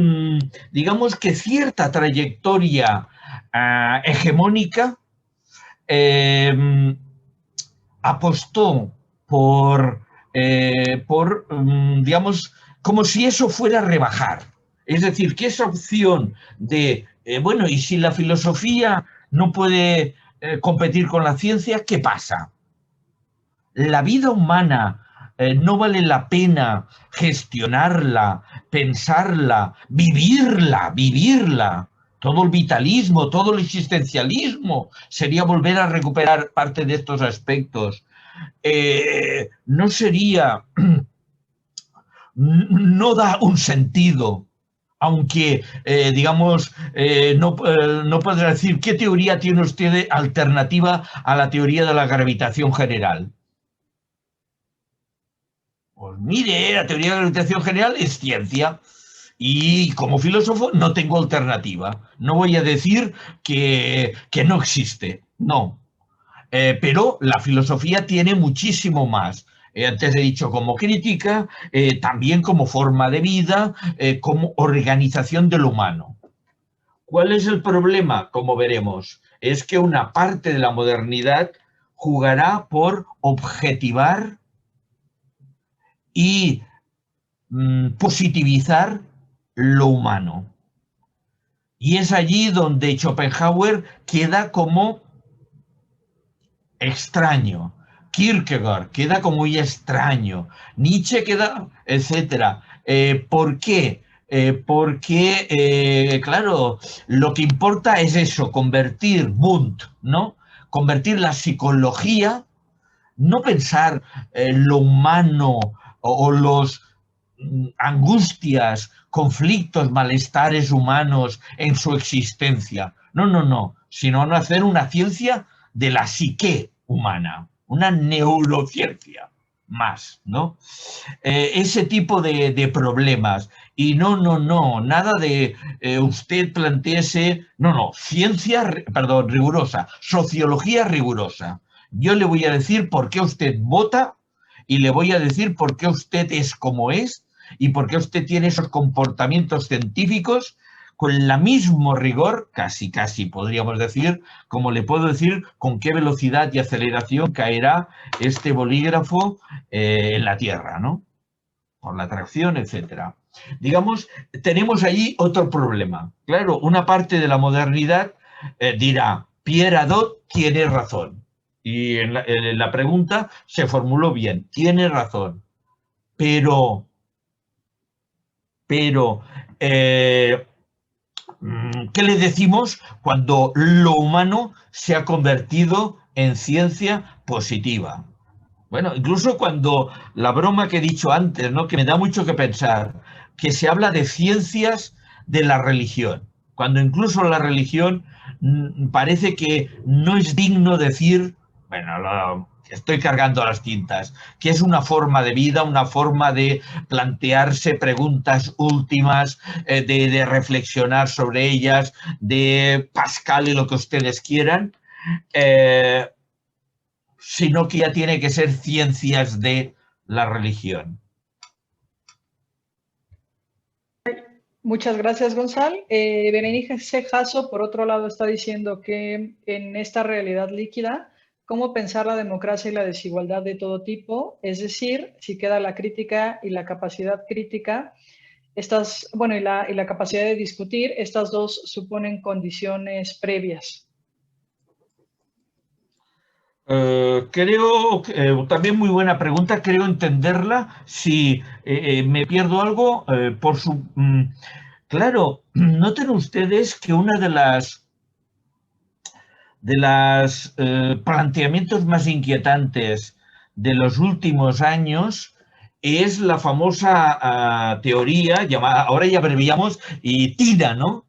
digamos que cierta trayectoria hegemónica apostó digamos, como si eso fuera a rebajar. Es decir, que esa opción de, bueno, y si la filosofía no puede competir con la ciencia, ¿qué pasa? La vida humana no vale la pena gestionarla, pensarla, vivirla. Todo el vitalismo, todo el existencialismo sería volver a recuperar parte de estos aspectos. No sería, no da un sentido, aunque, digamos, no podrá decir qué teoría tiene usted alternativa a la teoría de la gravitación general. Pues mire, la teoría de la gravitación general es ciencia y como filósofo no tengo alternativa. No voy a decir que no existe, no. Pero la filosofía tiene muchísimo más. Antes he dicho como crítica, también como forma de vida, como organización del humano. ¿Cuál es el problema? Como veremos, es que una parte de la modernidad jugará por objetivar y positivizar lo humano. Y es allí donde Schopenhauer queda como extraño, Kierkegaard queda como muy extraño, Nietzsche queda, etc. ¿Por qué? Porque, claro, lo que importa es eso, convertir Wundt, ¿no? Convertir la psicología, no pensar lo humano o los angustias, conflictos, malestares humanos en su existencia. No, no, no, sino no hacer una ciencia de la psique humana, una neurociencia más, ¿no? Ese tipo de problemas. Y no, nada de usted planteese, no, ciencia, perdón, rigurosa, sociología rigurosa. Yo le voy a decir por qué usted vota y le voy a decir por qué usted es como es y por qué usted tiene esos comportamientos científicos con el mismo rigor, casi podríamos decir, como le puedo decir con qué velocidad y aceleración caerá este bolígrafo en la Tierra, ¿no? Por la atracción, etcétera. Digamos, tenemos ahí otro problema. Claro, una parte de la modernidad dirá, Pierre Hadot tiene razón. Y en la pregunta se formuló bien, tiene razón. Pero ¿qué le decimos cuando lo humano se ha convertido en ciencia positiva? Bueno, incluso cuando la broma que he dicho antes, ¿no? Que me da mucho que pensar, que se habla de ciencias de la religión, cuando incluso la religión parece que no es digno decir, bueno, estoy cargando las tintas, que es una forma de vida, una forma de plantearse preguntas últimas, de reflexionar sobre ellas, de Pascal y lo que ustedes quieran, sino que ya tiene que ser ciencias de la religión. Muchas gracias, Gonzalo. Berenice Jasso, por otro lado, está diciendo que en esta realidad líquida, ¿cómo pensar la democracia y la desigualdad de todo tipo? Es decir, si queda la crítica y la capacidad crítica, y la capacidad de discutir, estas dos suponen condiciones previas. Creo, también muy buena pregunta, creo entenderla. Si me pierdo algo, claro, noten ustedes que una de las planteamientos más inquietantes de los últimos años es la famosa teoría, llamada, ahora ya abreviamos, y TINA, ¿no?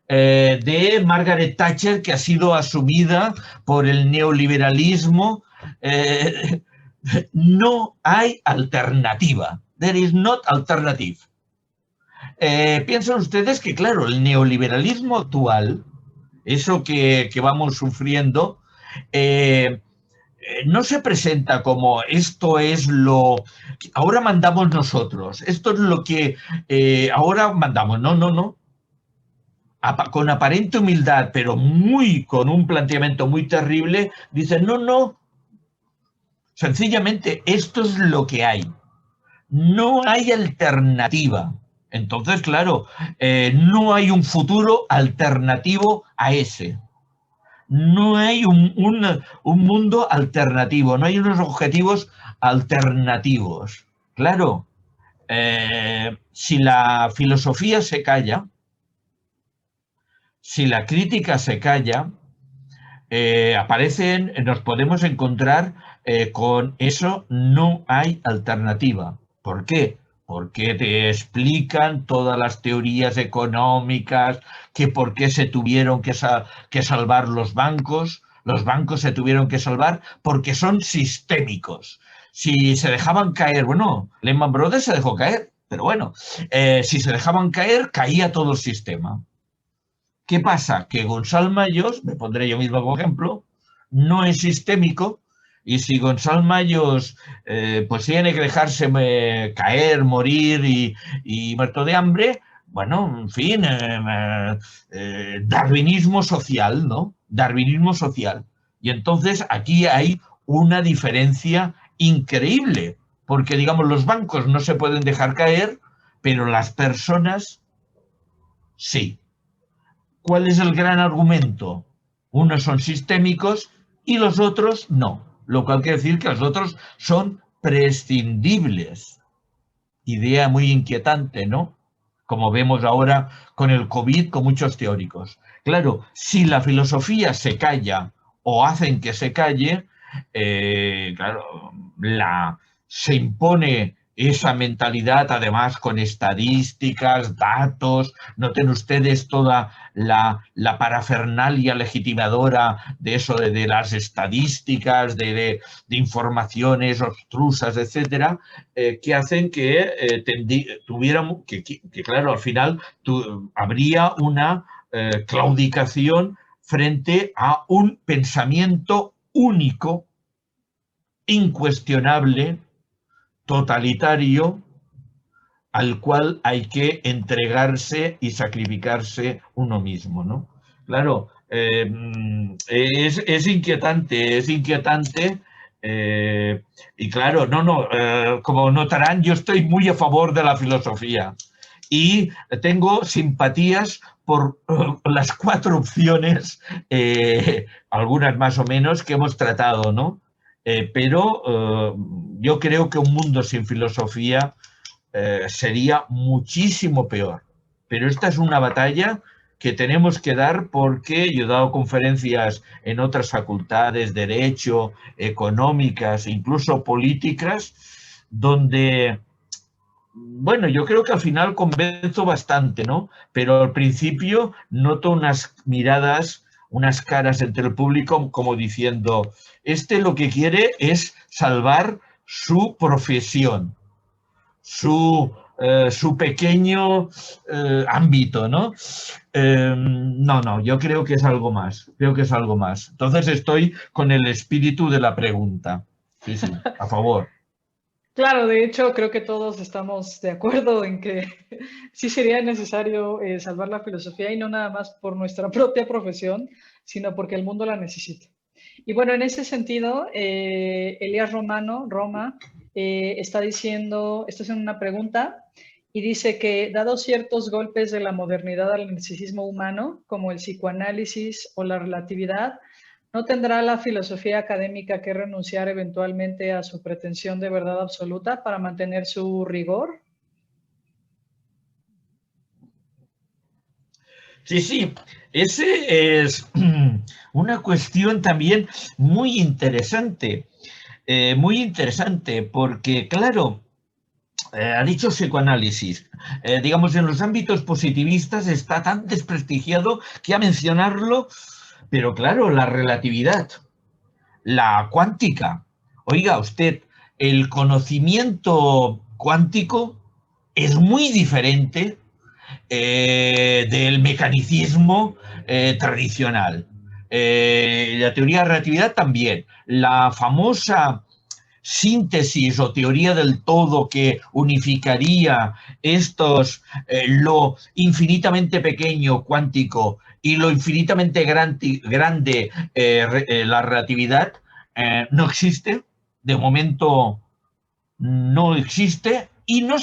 De Margaret Thatcher, que ha sido asumida por el neoliberalismo. No hay alternativa. There is not alternative. Piensan ustedes que, claro, el neoliberalismo actual, eso que vamos sufriendo, no se presenta como esto es lo que ahora mandamos nosotros, esto es lo que ahora mandamos. No, no, no. Con aparente humildad, pero con un planteamiento muy terrible, dicen, no, no, sencillamente esto es lo que hay. No hay alternativa. Entonces, claro, no hay un futuro alternativo a ese. No hay un mundo alternativo, no hay unos objetivos alternativos. Claro, si la filosofía se calla, si la crítica se calla, nos podemos encontrar con eso, no hay alternativa. ¿Por qué? Porque te explican todas las teorías económicas, que por qué se tuvieron que salvar los bancos se tuvieron que salvar porque son sistémicos. Si se dejaban caer, bueno, Lehman Brothers se dejó caer, pero bueno, si se dejaban caer, caía todo el sistema. ¿Qué pasa? Que Gonçal Mayos, me pondré yo mismo como ejemplo, no es sistémico, y si Gonçal Mayos pues tiene que dejarse caer, morir y muerto de hambre, bueno, en fin, darwinismo social, ¿no? Darwinismo social. Y entonces aquí hay una diferencia increíble, porque digamos los bancos no se pueden dejar caer, pero las personas sí. ¿Cuál es el gran argumento? Unos son sistémicos y los otros no, lo cual quiere decir que los otros son prescindibles. Idea muy inquietante, ¿no? Como vemos ahora con el COVID, con muchos teóricos. Claro, si la filosofía se calla o hacen que se calle, claro, se impone esa mentalidad, además con estadísticas, datos, noten ustedes toda la parafernalia legitimadora de eso, de las estadísticas, de informaciones obtrusas, etcétera, que hacen que tuviéramos, que claro, al final habría una claudicación frente a un pensamiento único, incuestionable, totalitario, al cual hay que entregarse y sacrificarse uno mismo, ¿no? Claro, es inquietante, y claro, como notarán, yo estoy muy a favor de la filosofía y tengo simpatías por las 4 opciones, algunas más o menos, que hemos tratado, ¿no? Pero yo creo que un mundo sin filosofía sería muchísimo peor. Pero esta es una batalla que tenemos que dar porque yo he dado conferencias en otras facultades, derecho, económicas, incluso políticas, donde, bueno, yo creo que al final convenzo bastante, ¿no? Pero al principio noto unas miradas, unas caras entre el público como diciendo, lo que quiere es salvar su profesión, su pequeño ámbito, ¿no? No, yo creo que es algo más, Entonces estoy con el espíritu de la pregunta. Sí, a favor. Claro, de hecho, creo que todos estamos de acuerdo en que sí sería necesario salvar la filosofía y no nada más por nuestra propia profesión, sino porque el mundo la necesita. Y bueno, en ese sentido, Elías Roma, está haciendo una pregunta y dice que, dados ciertos golpes de la modernidad al narcisismo humano, como el psicoanálisis o la relatividad, ¿no tendrá la filosofía académica que renunciar eventualmente a su pretensión de verdad absoluta para mantener su rigor? Sí, ese es una cuestión también muy interesante, porque, claro, ha dicho psicoanálisis. Digamos, en los ámbitos positivistas está tan desprestigiado que a mencionarlo, pero claro, la relatividad, la cuántica. Oiga, usted, el conocimiento cuántico es muy diferente del mecanicismo tradicional. la teoría de la relatividad también. La famosa síntesis o teoría del todo que unificaría lo infinitamente pequeño cuántico y lo infinitamente grande, la relatividad, no existe. De momento no existe y no